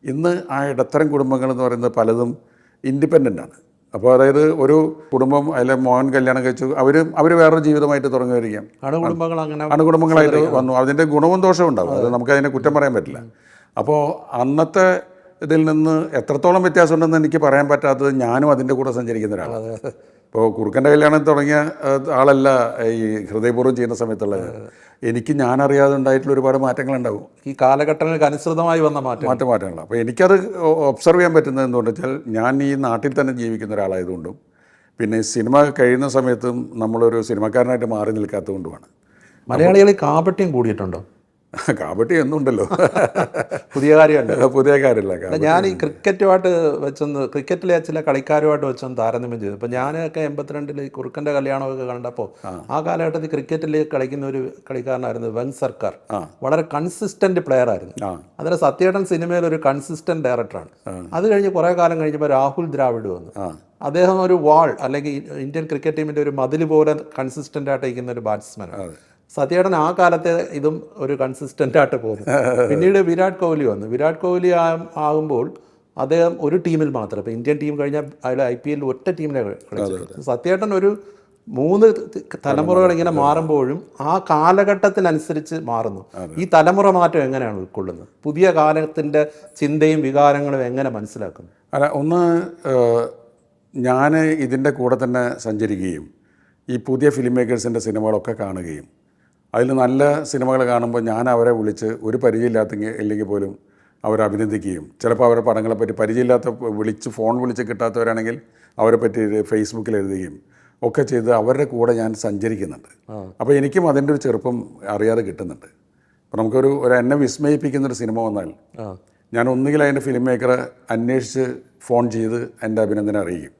ഇന്ന് ആ ഇടത്തരം കുടുംബങ്ങൾ എന്ന് പറയുന്നത് പലതും ഇൻഡിപെൻഡൻ്റ് ആണ്. അപ്പോൾ അതായത് ഒരു കുടുംബം, അതിലെ മോഹൻ കല്യാണം കഴിച്ചു, അവർ വേറൊരു ജീവിതമായിട്ട് തുടങ്ങുമായിരിക്കാം. അണുകുടുംബങ്ങളായിട്ട് വന്നു. അതിൻ്റെ ഗുണവും ദോഷവും ഉണ്ടാകും. അത് നമുക്കതിനെ കുറ്റം പറയാൻ പറ്റില്ല. അപ്പോൾ അന്നത്തെ ഇതിൽ നിന്ന് എത്രത്തോളം വ്യത്യാസമുണ്ടെന്ന് എനിക്ക് പറയാൻ പറ്റാത്തത്, ഞാനും അതിൻ്റെ കൂടെ സഞ്ചരിക്കുന്ന ഒരാളാണ്. ഇപ്പോൾ കുറുക്കൻ്റെ കല്യാണം തുടങ്ങിയ ആളല്ല ഈ ഹൃദയപൂർവ്വം ചെയ്യുന്ന സമയത്തുള്ളത്. എനിക്ക് ഞാനറിയാതെ ഉണ്ടായിട്ടുള്ള ഒരുപാട് മാറ്റങ്ങളുണ്ടാവും. ഈ കാലഘട്ടങ്ങൾക്ക് അനുസൃതമായി വന്ന മാറ്റങ്ങൾ. അപ്പോൾ എനിക്കത് ഒബ്സർവ് ചെയ്യാൻ പറ്റുന്നത് എന്തുകൊണ്ട് വെച്ചാൽ, ഞാൻ ഈ നാട്ടിൽ തന്നെ ജീവിക്കുന്ന ഒരാളായതുകൊണ്ടും പിന്നെ സിനിമ കഴിയുന്ന സമയത്തും നമ്മളൊരു സിനിമക്കാരനായിട്ട് മാറി നിൽക്കാത്തത് കൊണ്ടുമാണ്. മലയാളികളിൽ കാപട്യം കൂടിയിട്ടുണ്ടോ? കാപട്ടി എന്നുണ്ടല്ലോ, പുതിയ കാര്യമല്ല. ഞാൻ ഈ ക്രിക്കറ്റിലെ ചില കളിക്കാരുമായിട്ട് വെച്ചൊന്ന് താരതമ്യം ചെയ്തു. ഇപ്പോൾ ഞാനൊക്കെ 82-ൽ കുറുക്കൻ്റെ കല്യാണമൊക്കെ കണ്ടപ്പോൾ ആ കാലഘട്ടത്തിൽ ക്രിക്കറ്റിൽ കളിക്കുന്ന ഒരു കളിക്കാരനായിരുന്നു വെങ് സർക്കാർ. വളരെ കൺസിസ്റ്റന്റ് പ്ലെയർ ആയിരുന്നു. അതിന് സത്യേട്ടൻ സിനിമയിൽ ഒരു കൺസിസ്റ്റന്റ് ഡയറക്ടറാണ്. അത് കഴിഞ്ഞ് കുറേ കാലം കഴിഞ്ഞപ്പോൾ രാഹുൽ ദ്രാവിഡ് വന്നു. അദ്ദേഹം ഒരു വാൾ, അല്ലെങ്കിൽ ഇന്ത്യൻ ക്രിക്കറ്റ് ടീമിൻ്റെ ഒരു മതിൽ പോലെ കൺസിസ്റ്റന്റ് ആയിട്ട് ഇരിക്കുന്ന ഒരു ബാറ്റ്സ്മാനാണ്. സത്യേട്ടൻ ആ കാലത്തെ ഇതും ഒരു കൺസിസ്റ്റൻ്റ് ആയിട്ട് പോകുന്നു. പിന്നീട് വിരാട് കോഹ്ലി വന്നു. വിരാട് കോഹ്ലി ആകുമ്പോൾ അദ്ദേഹം ഒരു ടീമിൽ മാത്രം, ഇപ്പോൾ ഇന്ത്യൻ ടീം കഴിഞ്ഞാൽ അയാൾ IPL ഒറ്റ ടീമിലെ കളിച്ചു. സത്യേട്ടൻ ഒരു 3 തലമുറകൾ ഇങ്ങനെ മാറുമ്പോഴും ആ കാലഘട്ടത്തിനനുസരിച്ച് മാറുന്നു. ഈ തലമുറ മാറ്റം എങ്ങനെയാണ് ഉൾക്കൊള്ളുന്നത്? പുതിയ കാലത്തിൻ്റെ ചിന്തയും വികാരങ്ങളും എങ്ങനെ മനസ്സിലാക്കുന്നു? അല്ല, ഒന്ന് ഞാൻ ഇതിൻ്റെ കൂടെ തന്നെ സഞ്ചരിക്കുകയും ഈ പുതിയ ഫിലിം മേക്കേഴ്സിൻ്റെ സിനിമകളൊക്കെ കാണുകയും അതിൽ നല്ല സിനിമകൾ കാണുമ്പോൾ ഞാൻ അവരെ വിളിച്ച്, ഒരു പരിചയമില്ലാത്തെങ്കിൽ പോലും അവരെ അഭിനന്ദിക്കുകയും, ചിലപ്പോൾ അവരുടെ പടങ്ങളെപ്പറ്റി പരിചയമില്ലാത്ത ഫോൺ വിളിച്ച് കിട്ടാത്തവരാണെങ്കിൽ അവരെ പറ്റി ഫേസ്ബുക്കിൽ എഴുതുകയും ഒക്കെ ചെയ്ത് അവരുടെ കൂടെ ഞാൻ സഞ്ചരിക്കുന്നുണ്ട്. അപ്പോൾ എനിക്കും അതിൻ്റെ ഒരു ചെറുപ്പം അറിയാതെ കിട്ടുന്നുണ്ട്. അപ്പോൾ നമുക്കൊരു എന്നെ വിസ്മയിപ്പിക്കുന്നൊരു സിനിമ വന്നാൽ ഞാൻ ഒന്നുകിൽ അതിൻ്റെ ഫിലിം മേക്കറെ അന്വേഷിച്ച് ഫോൺ ചെയ്ത് എൻ്റെ അഭിനന്ദനം അറിയിക്കും.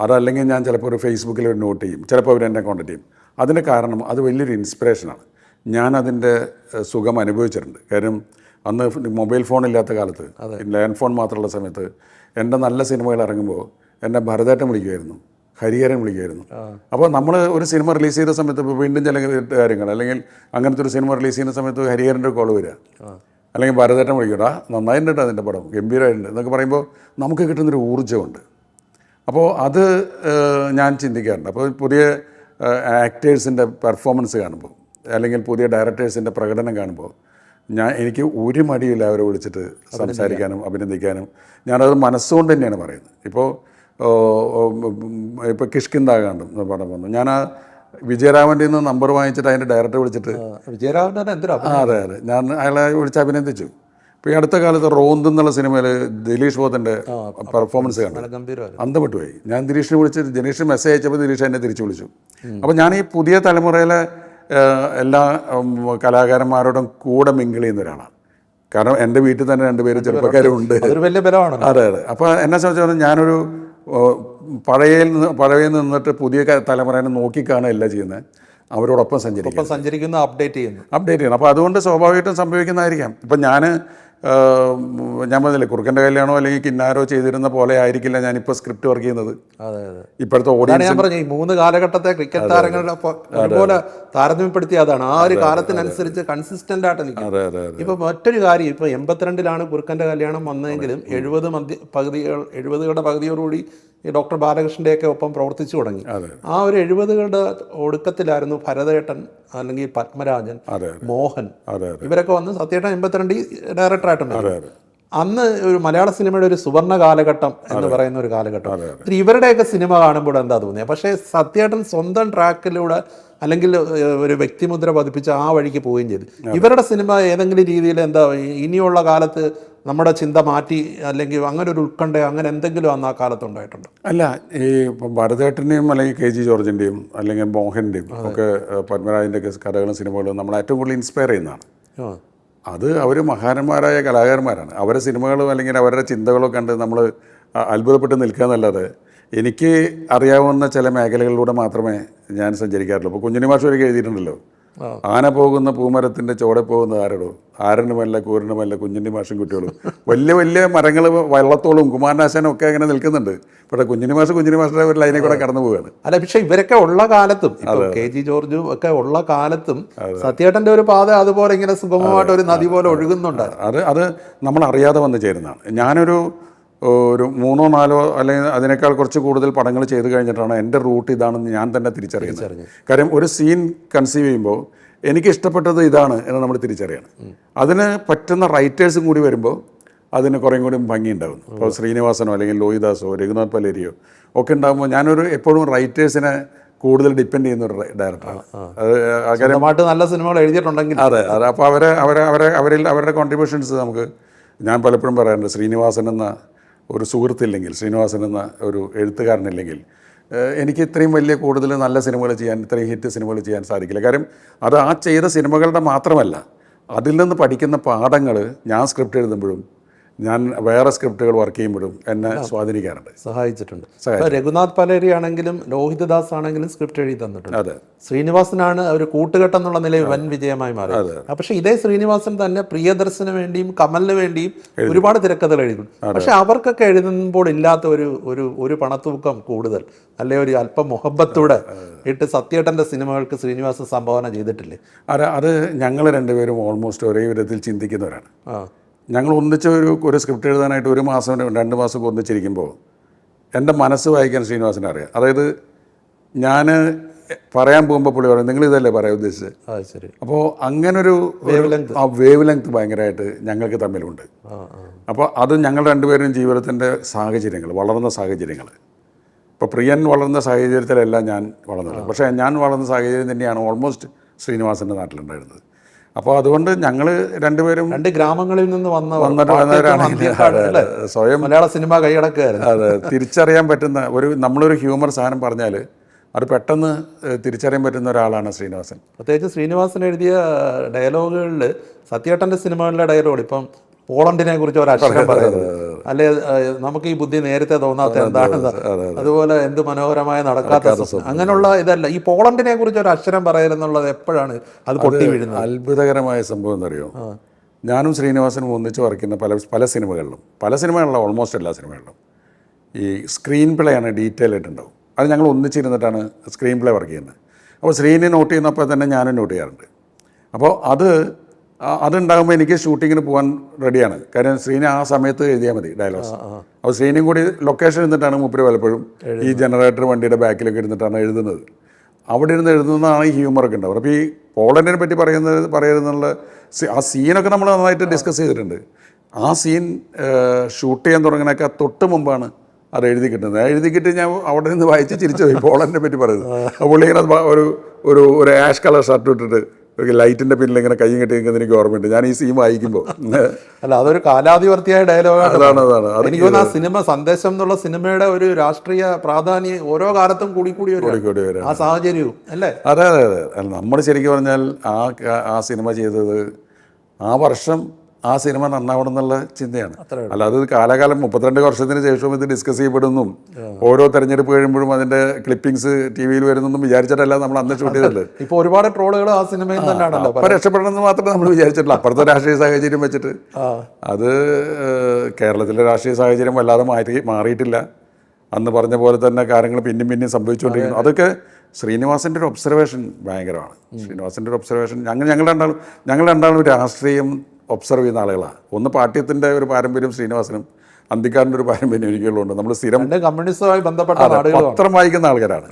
അതല്ലെങ്കിൽ ഞാൻ ചിലപ്പോൾ ഒരു ഫേസ്ബുക്കിൽ ഒരു നോട്ട് ചെയ്യും, ചിലപ്പോൾ അവരെന്നെ കോൺടാക്ട് ചെയ്യും. അതിൻ്റെ കാരണം അത് വലിയൊരു ഇൻസ്പിറേഷനാണ്. ഞാനതിൻ്റെ സുഖം അനുഭവിച്ചിട്ടുണ്ട്. കാര്യം അന്ന് മൊബൈൽ ഫോൺ ഇല്ലാത്ത കാലത്ത്, ലാൻഡ് ഫോൺ മാത്രമുള്ള സമയത്ത് എൻ്റെ നല്ല സിനിമകൾ ഇറങ്ങുമ്പോൾ എന്നെ ഭരതേട്ടൻ വിളിക്കുമായിരുന്നു, ഹരിഹരൻ വിളിക്കുമായിരുന്നു. അപ്പോൾ നമ്മൾ ഒരു സിനിമ റിലീസ് ചെയ്ത സമയത്ത് ഇപ്പോൾ വീണ്ടും ചില കാര്യങ്ങൾ, അല്ലെങ്കിൽ അങ്ങനത്തെ ഒരു സിനിമ റിലീസ് ചെയ്യുന്ന സമയത്ത് ഹരിഹരൻ്റെ കോൾ വരിക, അല്ലെങ്കിൽ ഭരതേട്ടൻ വിളിക്കടാ നന്നായിട്ടുണ്ട് അതിൻ്റെ പടം, ഗംഭീരമായിട്ടുണ്ട് എന്നൊക്കെ പറയുമ്പോൾ നമുക്ക് കിട്ടുന്നൊരു ഊർജ്ജമുണ്ട്. അപ്പോൾ അത് ഞാൻ ചിന്തിക്കാറുണ്ട്. അപ്പോൾ പുതിയ ആക്ടേഴ്സിൻ്റെ പെർഫോമൻസ് കാണുമ്പോൾ അല്ലെങ്കിൽ പുതിയ ഡയറക്ടേഴ്സിൻ്റെ പ്രകടനം കാണുമ്പോൾ എനിക്ക് ഒരു മടിയില്ല അവരെ വിളിച്ചിട്ട് സംസാരിക്കാനും അഭിനന്ദിക്കാനും. ഞാനത് മനസ്സുകൊണ്ട് തന്നെയാണ് പറയുന്നത്. ഇപ്പോൾ കിഷ്കിന്താകാണ്ട് പടം വന്നു, ഞാൻ ആ വിജയരാമൻ്റെ നിന്ന് നമ്പർ വാങ്ങിച്ചിട്ട് അതിൻ്റെ ഡയറക്ടറെ വിളിച്ചിട്ട് അതെ ഞാൻ അയാളെ വിളിച്ച് അഭിനന്ദിച്ചു. ഇപ്പോൾ ഈ അടുത്ത കാലത്ത് റോന്ത് എന്നുള്ള സിനിമയിൽ ദിലീഷ് ബോധൻ്റെ പെർഫോമൻസ് കണ്ടു, അന്തപ്പെട്ടു പോയി. ഞാൻ ദിലീഷിനെ വിളിച്ച് ദിലീഷിന് മെസ്സേജ് അയച്ചപ്പോൾ ദിലീഷ് എന്നെ തിരിച്ചു വിളിച്ചു. അപ്പോൾ ഞാൻ ഈ പുതിയ തലമുറയിലെ എല്ലാ കലാകാരന്മാരോടും കൂടെ മിങ്കിൾ ചെയ്യുന്ന ഒരാളാണ്. കാരണം എൻ്റെ വീട്ടിൽ തന്നെ 2 പേര് ചെറുപ്പക്കാരും ഉണ്ട്. അതെ. അപ്പോൾ എന്നെ സംബന്ധിച്ചിടത്തോളം ഞാനൊരു പഴയ നിന്നിട്ട് പുതിയ തലമുറയെ നോക്കിക്കാണുകയല്ല ചെയ്യുന്നത്, അവരോടൊപ്പം സഞ്ചരിക്കുന്ന അപ്ഡേറ്റ് ചെയ്യണം. അപ്പോൾ അതുകൊണ്ട് സ്വാഭാവികമായിട്ടും സംഭവിക്കുന്നതായിരിക്കാം. ഇപ്പം ഞാൻ പറഞ്ഞില്ലേ, കുറുക്കൻ്റെ കല്യാണോ അല്ലെങ്കിൽ കിന്നാരോ ചെയ്തിരുന്ന പോലെ ആയിരിക്കില്ല ഞാനിപ്പോൾ സ്ക്രിപ്റ്റ് വർക്ക് ചെയ്യുന്നത്. ഇപ്പോഴത്തെ ഓഡിയൻസ് ഞാൻ പറഞ്ഞു, ഈ 3 കാലഘട്ടത്തെ ക്രിക്കറ്റ് താരങ്ങളുടെ ഒരുപോലെ താരതമ്യപ്പെടുത്തിയ അതാണ്. ആ ഒരു കാലത്തിനനുസരിച്ച് കൺസിസ്റ്റന്റ് ആയിട്ട് നിൽക്കും. ഇപ്പൊ മറ്റൊരു കാര്യം, ഇപ്പൊ 82-ലാണ് കുറുക്കൻ്റെ കല്യാണം വന്നതെങ്കിലും 70-കളുടെ പകുതിയോടുകൂടി ഈ ഡോക്ടർ ബാലകൃഷ്ണൻ്റെയൊക്കെ ഒപ്പം പ്രവർത്തിച്ചു തുടങ്ങി. ആ ഒരു 70-കളുടെ ഒടുക്കത്തിലായിരുന്നു ഭരതേട്ടൻ അല്ലെങ്കിൽ പത്മരാജൻ, മോഹൻ, ഇവരൊക്കെ വന്ന് സത്യേട്ടൻ 82 ഡയറക്ടറായിട്ടുണ്ട്. അന്ന് ഒരു മലയാള സിനിമയുടെ ഒരു സുവർണ്ണ കാലഘട്ടം എന്ന് പറയുന്ന ഒരു കാലഘട്ടം. ഇവരുടെയൊക്കെ സിനിമ കാണുമ്പോൾ എന്താ തോന്നിയത്? പക്ഷേ സത്യേട്ടൻ സ്വന്തം ട്രാക്കിലൂടെ അല്ലെങ്കിൽ ഒരു വ്യക്തിമുദ്ര പതിപ്പിച്ച് ആ വഴിക്ക് പോവുകയും ചെയ്തു. ഇവരുടെ സിനിമ ഏതെങ്കിലും രീതിയിൽ എന്താ ഇനിയുള്ള കാലത്ത് നമ്മുടെ ചിന്ത മാറ്റി അല്ലെങ്കിൽ അങ്ങനെ ഒരു ഉത്കണ്ഠ അങ്ങനെ എന്തെങ്കിലും അന്ന് ആ കാലത്ത് ഉണ്ടായിട്ടുണ്ടോ? അല്ല, ഈ ഇപ്പം ഭരതേട്ടൻ്റെയും അല്ലെങ്കിൽ KG ജോർജിൻ്റെയും അല്ലെങ്കിൽ മോഹൻ്റെയും ഒക്കെ പത്മരാജൻ്റെ ഒക്കെ കഥകളും സിനിമകളും നമ്മളെ ഏറ്റവും കൂടുതൽ ഇൻസ്പയർ ചെയ്യുന്നതാണ്. അത് അവർ മഹാന്മാരായ കലാകാരന്മാരാണ്. അവരുടെ സിനിമകളും അല്ലെങ്കിൽ അവരുടെ ചിന്തകളോ കണ്ട് നമ്മൾ അത്ഭുതപ്പെട്ട് നിൽക്കുക എന്നല്ലാതെ എനിക്ക് അറിയാവുന്ന ചില മേഖലകളിലൂടെ മാത്രമേ ഞാൻ സഞ്ചരിക്കാറുള്ളൂ. ഇപ്പോൾ കുഞ്ഞുണ്ണി മാഷ് ഒരിക്കൽ എഴുതിയിട്ടുണ്ടല്ലോ, ആന പോകുന്ന പൂമരത്തിൻ്റെ ചോടെ പോകുന്ന ആരടോ, ആരനുമല്ല കൂരനുമല്ല കുഞ്ഞുണ്ണി മാഷും കുട്ടികളും. വലിയ വലിയ മരങ്ങൾ വള്ളത്തോളും കുമാരനാശാനും ഒക്കെ അങ്ങനെ നിൽക്കുന്നുണ്ട്. പക്ഷേ കുഞ്ഞുണ്ണി മാഷിൻ്റെ ഒരു ലൈനെ കൂടെ കടന്നു പോവുകയാണ്. അല്ല, പക്ഷെ ഇവരൊക്കെ ഉള്ള കാലത്തും KG ജോർജും ഒക്കെ ഉള്ള കാലത്തും സത്യേട്ടൻ്റെ ഒരു പാത അതുപോലെ ഇങ്ങനെ സുഗമമായിട്ട് ഒരു നദി പോലെ ഒഴുകുന്നുണ്ട്. അത് നമ്മൾ അറിയാതെ വന്ന് ചേരുന്നതാണ്. ഞാനൊരു 3 or 4 അല്ലെങ്കിൽ അതിനേക്കാൾ കുറച്ച് കൂടുതൽ പടങ്ങൾ ചെയ്ത് കഴിഞ്ഞിട്ടാണ് എൻ്റെ റൂട്ട് ഇതാണെന്ന് ഞാൻ തന്നെ തിരിച്ചറിയുന്നത്. കാര്യം ഒരു സീൻ കൺസീവ് ചെയ്യുമ്പോൾ എനിക്ക് ഇഷ്ടപ്പെട്ടത് ഇതാണ് എന്ന് നമ്മൾ തിരിച്ചറിയണം. അതിന് പറ്റുന്ന റൈറ്റേഴ്സും കൂടി വരുമ്പോൾ അതിന് കുറേ കൂടി ഭംഗി ഉണ്ടാകുന്നു. ഇപ്പോൾ ശ്രീനിവാസനോ അല്ലെങ്കിൽ ലോഹിദാസോ രഘുനാഥ് പലേരിയോ ഒക്കെ ഉണ്ടാകുമ്പോൾ ഞാനൊരു എപ്പോഴും റൈറ്റേഴ്സിനെ കൂടുതൽ ഡിപ്പെൻഡ് ചെയ്യുന്ന ഒരു ഡയറക്ടറാണ്. നല്ല സിനിമകൾ എഴുതിയിട്ടുണ്ടെങ്കിൽ അതെ. അപ്പോൾ അവരുടെ കോൺട്രിബ്യൂഷൻസ് നമുക്ക്, ഞാൻ പലപ്പോഴും പറയാറുണ്ട്, ശ്രീനിവാസൻ എന്ന ഒരു സുഹൃത്തില്ലെങ്കിൽ, ശ്രീനിവാസൻ എന്ന ഒരു എഴുത്തുകാരനില്ലെങ്കിൽ എനിക്ക് ഇത്രയും വലിയ കൂടുതൽ നല്ല സിനിമകൾ ചെയ്യാൻ, ഇത്രയും ഹിറ്റ് സിനിമകൾ ചെയ്യാൻ സാധിക്കില്ല. കാര്യം അത് ആ ചെയ്ത സിനിമകളുടെ മാത്രമല്ല, അതിൽ നിന്ന് പഠിക്കുന്ന പാഠങ്ങൾ ഞാൻ സ്ക്രിപ്റ്റ് എഴുതുമ്പോഴും ഞാൻ വേറെ സ്ക്രിപ്റ്റുകൾ വർക്ക് ചെയ്യുമ്പോഴും എന്നെ സ്വാധീനിക്കാറുണ്ട്, സഹായിച്ചിട്ടുണ്ട്. രഘുനാഥ് പലേരി ആണെങ്കിലും ലോഹിതദാസ് ആണെങ്കിലും സ്ക്രിപ്റ്റ് എഴുതി തന്നിട്ടുണ്ട്. അതെ. ശ്രീനിവാസനാണ് ഒരു കൂട്ടുകെട്ട് എന്നുള്ള നിലയിൽ വൻ വിജയമായി മാറി. പക്ഷെ ഇതേ ശ്രീനിവാസൻ തന്നെ പ്രിയദർശന് വേണ്ടിയും കമലിന് വേണ്ടിയും ഒരുപാട് തിരക്കഥകൾ എഴുതുന്നു. പക്ഷെ അവർക്കൊക്കെ എഴുതുമ്പോൾ ഇല്ലാത്ത ഒരു പണത്തൂക്കം കൂടുതൽ, അല്ലെ ഒരു അല്പം മുഹബത്തൂടെ ഇട്ട് സത്യേട്ടൻ്റെ സിനിമകൾക്ക് ശ്രീനിവാസൻ സംഭാവന ചെയ്തിട്ടില്ലേ? അത് ഞങ്ങൾ രണ്ടുപേരും ഓൾമോസ്റ്റ് ഒരേ വിധത്തിൽ ചിന്തിക്കുന്നവരാണ്. ഞങ്ങൾ ഒന്നിച്ച് ഒരു സ്ക്രിപ്റ്റ് എഴുതാനായിട്ട് 1 മാസം 2 മാസം ഒന്നിച്ചിരിക്കുമ്പോൾ എൻ്റെ മനസ്സ് വായിക്കാൻ ശ്രീനിവാസനെ അറിയാം. അതായത് ഞാൻ പറയാൻ പോകുമ്പോൾ പുള്ളി പറയും, നിങ്ങൾ ഇതല്ലേ പറയാൻ ഉദ്ദേശിച്ചത്. അപ്പോൾ അങ്ങനൊരു വേവ് ലെങ്ത് ഭയങ്കരമായിട്ട് ഞങ്ങൾക്ക് തമ്മിലുണ്ട്. അപ്പോൾ അത് ഞങ്ങൾ രണ്ടുപേരും ജീവിതത്തിൻ്റെ സാഹചര്യങ്ങൾ, വളർന്ന സാഹചര്യങ്ങൾ, ഇപ്പോൾ പ്രിയൻ വളർന്ന സാഹചര്യത്തിലല്ല ഞാൻ വളർന്നത്, പക്ഷേ ഞാൻ വളർന്ന സാഹചര്യം തന്നെയാണ് ഓൾമോസ്റ്റ് ശ്രീനിവാസൻ്റെ നാട്ടിലുണ്ടായിരുന്നത്. അപ്പോൾ അതുകൊണ്ട് ഞങ്ങൾ രണ്ടുപേരും 2 ഗ്രാമങ്ങളിൽ നിന്ന് വന്നിട്ടുള്ളവരാണ്. സ്വയം മലയാള സിനിമ കൈയടക്കുകയായിരുന്നു. അതെ, തിരിച്ചറിയാൻ പറ്റുന്ന നമ്മളൊരു ഹ്യൂമർ സാധനം പറഞ്ഞാൽ അത് പെട്ടെന്ന് തിരിച്ചറിയാൻ പറ്റുന്ന ഒരാളാണ് ശ്രീനിവാസൻ. പ്രത്യേകിച്ച് ശ്രീനിവാസൻ എഴുതിയ ഡയലോഗുകളിൽ സത്യേട്ടൻ്റെ സിനിമകളിലെ ഡയലോഗ്, ഇപ്പം പോളണ്ടിനെ കുറിച്ച് ഒരക്ഷരം പറയുന്നത്, അല്ലെ നമുക്ക് ഈ ബുദ്ധി നേരത്തെ തോന്നാത്ത എന്താണെന്ന്, അതുപോലെ എന്ത് മനോഹരമായ നടക്കാത്ത അങ്ങനെയുള്ള ഇതല്ല, ഈ പോളണ്ടിനെ കുറിച്ച് ഒരു അക്ഷരം പറയുന്നുള്ളത് എപ്പോഴാണ് അത് പൊട്ടി വീഴുന്നത്? അത്ഭുതകരമായ സംഭവം എന്നറിയോ, ഞാനും ശ്രീനിവാസനും ഒന്നിച്ച് വർക്ക് ചെയ്യുന്ന പല സിനിമകളിലും ഓൾമോസ്റ്റ് എല്ലാ സിനിമകളിലും ഈ സ്ക്രീൻ പ്ലേ ആണ് ഡീറ്റെയിൽ ആയിട്ടുണ്ടാവും. അത് ഞങ്ങൾ ഒന്നിച്ചിരുന്നിട്ടാണ് സ്ക്രീൻ പ്ലേ വർക്ക് ചെയ്യുന്നത്. അപ്പോൾ ശ്രീനെ നോട്ട് ചെയ്യുന്നപ്പോൾ തന്നെ ഞാനും നോട്ട് ചെയ്യാറുണ്ട്. അപ്പോൾ അതുണ്ടാകുമ്പോൾ എനിക്ക് ഷൂട്ടിങ്ങിന് പോകാൻ റെഡിയാണ്. കാര്യം ശ്രീനെ ആ സമയത്ത് എഴുതിയാൽ മതി ഡയലോഗ്സ്. അപ്പോൾ ശ്രീനും കൂടി ലൊക്കേഷൻ ഇരുന്നിട്ടാണ് മൂപ്പര് പലപ്പോഴും ഈ ജനറേറ്റർ വണ്ടിയുടെ ബാക്കിലൊക്കെ ഇരുന്നിട്ടാണ് എഴുതുന്നത്. അവിടെ ഇരുന്ന് എഴുതുന്നതാണ് ഈ ഹ്യൂമറൊക്കെ ഉണ്ടാവും. അപ്പോൾ ഈ പോളണ്ടിനെ പറ്റി പറയുന്നുള്ള ആ സീനൊക്കെ നമ്മൾ നന്നായിട്ട് ഡിസ്കസ് ചെയ്തിട്ടുണ്ട്. ആ സീൻ ഷൂട്ട് ചെയ്യാൻ തുടങ്ങുന്നതൊക്കെ തൊട്ട് മുമ്പാണ് അത് എഴുതി കിട്ടുന്നത്. എഴുതി കിട്ടി ഞാൻ അവിടെ നിന്ന് വായിച്ച് ചിരിച്ചു പോയി പോളണ്ടിനെ പറ്റി പറയുന്നത്. പുള്ളി ഇങ്ങനെ ഒരു ആഷ് കളർ ഷർട്ട് ഇട്ടിട്ട് ലൈറ്റിൻ്റെ പിന്നിൽ ഇങ്ങനെ കൈ കെട്ടി നിൽക്കുന്നത് എനിക്ക് ഓർമ്മയുണ്ട് ഞാൻ ഈ സീൻ വായിക്കുമ്പോൾ. അല്ല, അതൊരു കാലാധിവർത്തിയായ ഡയലോഗാണ്. അതാണ് എനിക്ക് തോന്നുന്നു ആ സിനിമ സന്ദേശം എന്നുള്ള സിനിമയുടെ ഒരു രാഷ്ട്രീയ പ്രാധാന്യം ഓരോ കാലത്തും കൂടി വരും ആ സാഹചര്യവും അല്ലേ. അതെ അതെ അതെ. അല്ല, നമ്മൾ ശരിക്കും പറഞ്ഞാൽ ആ സിനിമ ചെയ്തത് ആ വർഷം ആ സിനിമ നന്നാവണം എന്നുള്ള ചിന്തയാണ്. അല്ലാതെ കാലാകാലം 32 വർഷത്തിന് ശേഷവും ഇത് ഡിസ്കസ് ചെയ്യപ്പെടുന്നതും ഓരോ തെരഞ്ഞെടുപ്പ് കഴിയുമ്പോഴും അതിന്റെ ക്ലിപ്പിംഗ്സ് TV-യിൽ വരുന്നൊന്നും വിചാരിച്ചിട്ടല്ല നമ്മൾ അന്ന് ഷൂട്ട് ചെയ്തിട്ടുള്ളത്. ഇപ്പൊ ഒരുപാട് ട്രോളുകൾ ആ സിനിമയിൽ തന്നെയാണല്ലോ. അപ്പം രക്ഷപ്പെടണമെന്ന് മാത്രമേ നമ്മൾ വിചാരിച്ചിട്ടുള്ളൂ. അപ്പുറത്തെ രാഷ്ട്രീയ സാഹചര്യം വെച്ചിട്ട് അത് കേരളത്തിലെ രാഷ്ട്രീയ സാഹചര്യം വല്ലാതെ മാറിയിട്ടില്ല. അന്ന് പറഞ്ഞ പോലെ തന്നെ കാര്യങ്ങൾ പിന്നെയും സംഭവിച്ചുകൊണ്ടിരിക്കുന്നു. അതൊക്കെ ശ്രീനിവാസൻ്റെ ഒരു ഒബ്സർവേഷൻ ഭയങ്കരമാണ്. ശ്രീനിവാസൻ്റെ ഒരു ഒബ്സർവേഷൻ ഞങ്ങൾ രണ്ടാളും രാഷ്ട്രീയം ഒബ്സർവ് ചെയ്യുന്ന ആളുകളാണ്. ഒന്ന് പാഠ്യത്തിൻ്റെ ഒരു പാരമ്പര്യം ശ്രീനിവാസനും അന്തിക്കാടിൻ്റെ ഒരു പാരമ്പര്യം എനിക്കുള്ളതുകൊണ്ട് നമ്മൾ സ്ഥിരം കമ്മ്യൂണിസ്റ്റുമായി ബന്ധപ്പെട്ട പത്രം വായിക്കുന്ന ആൾക്കാരാണ്.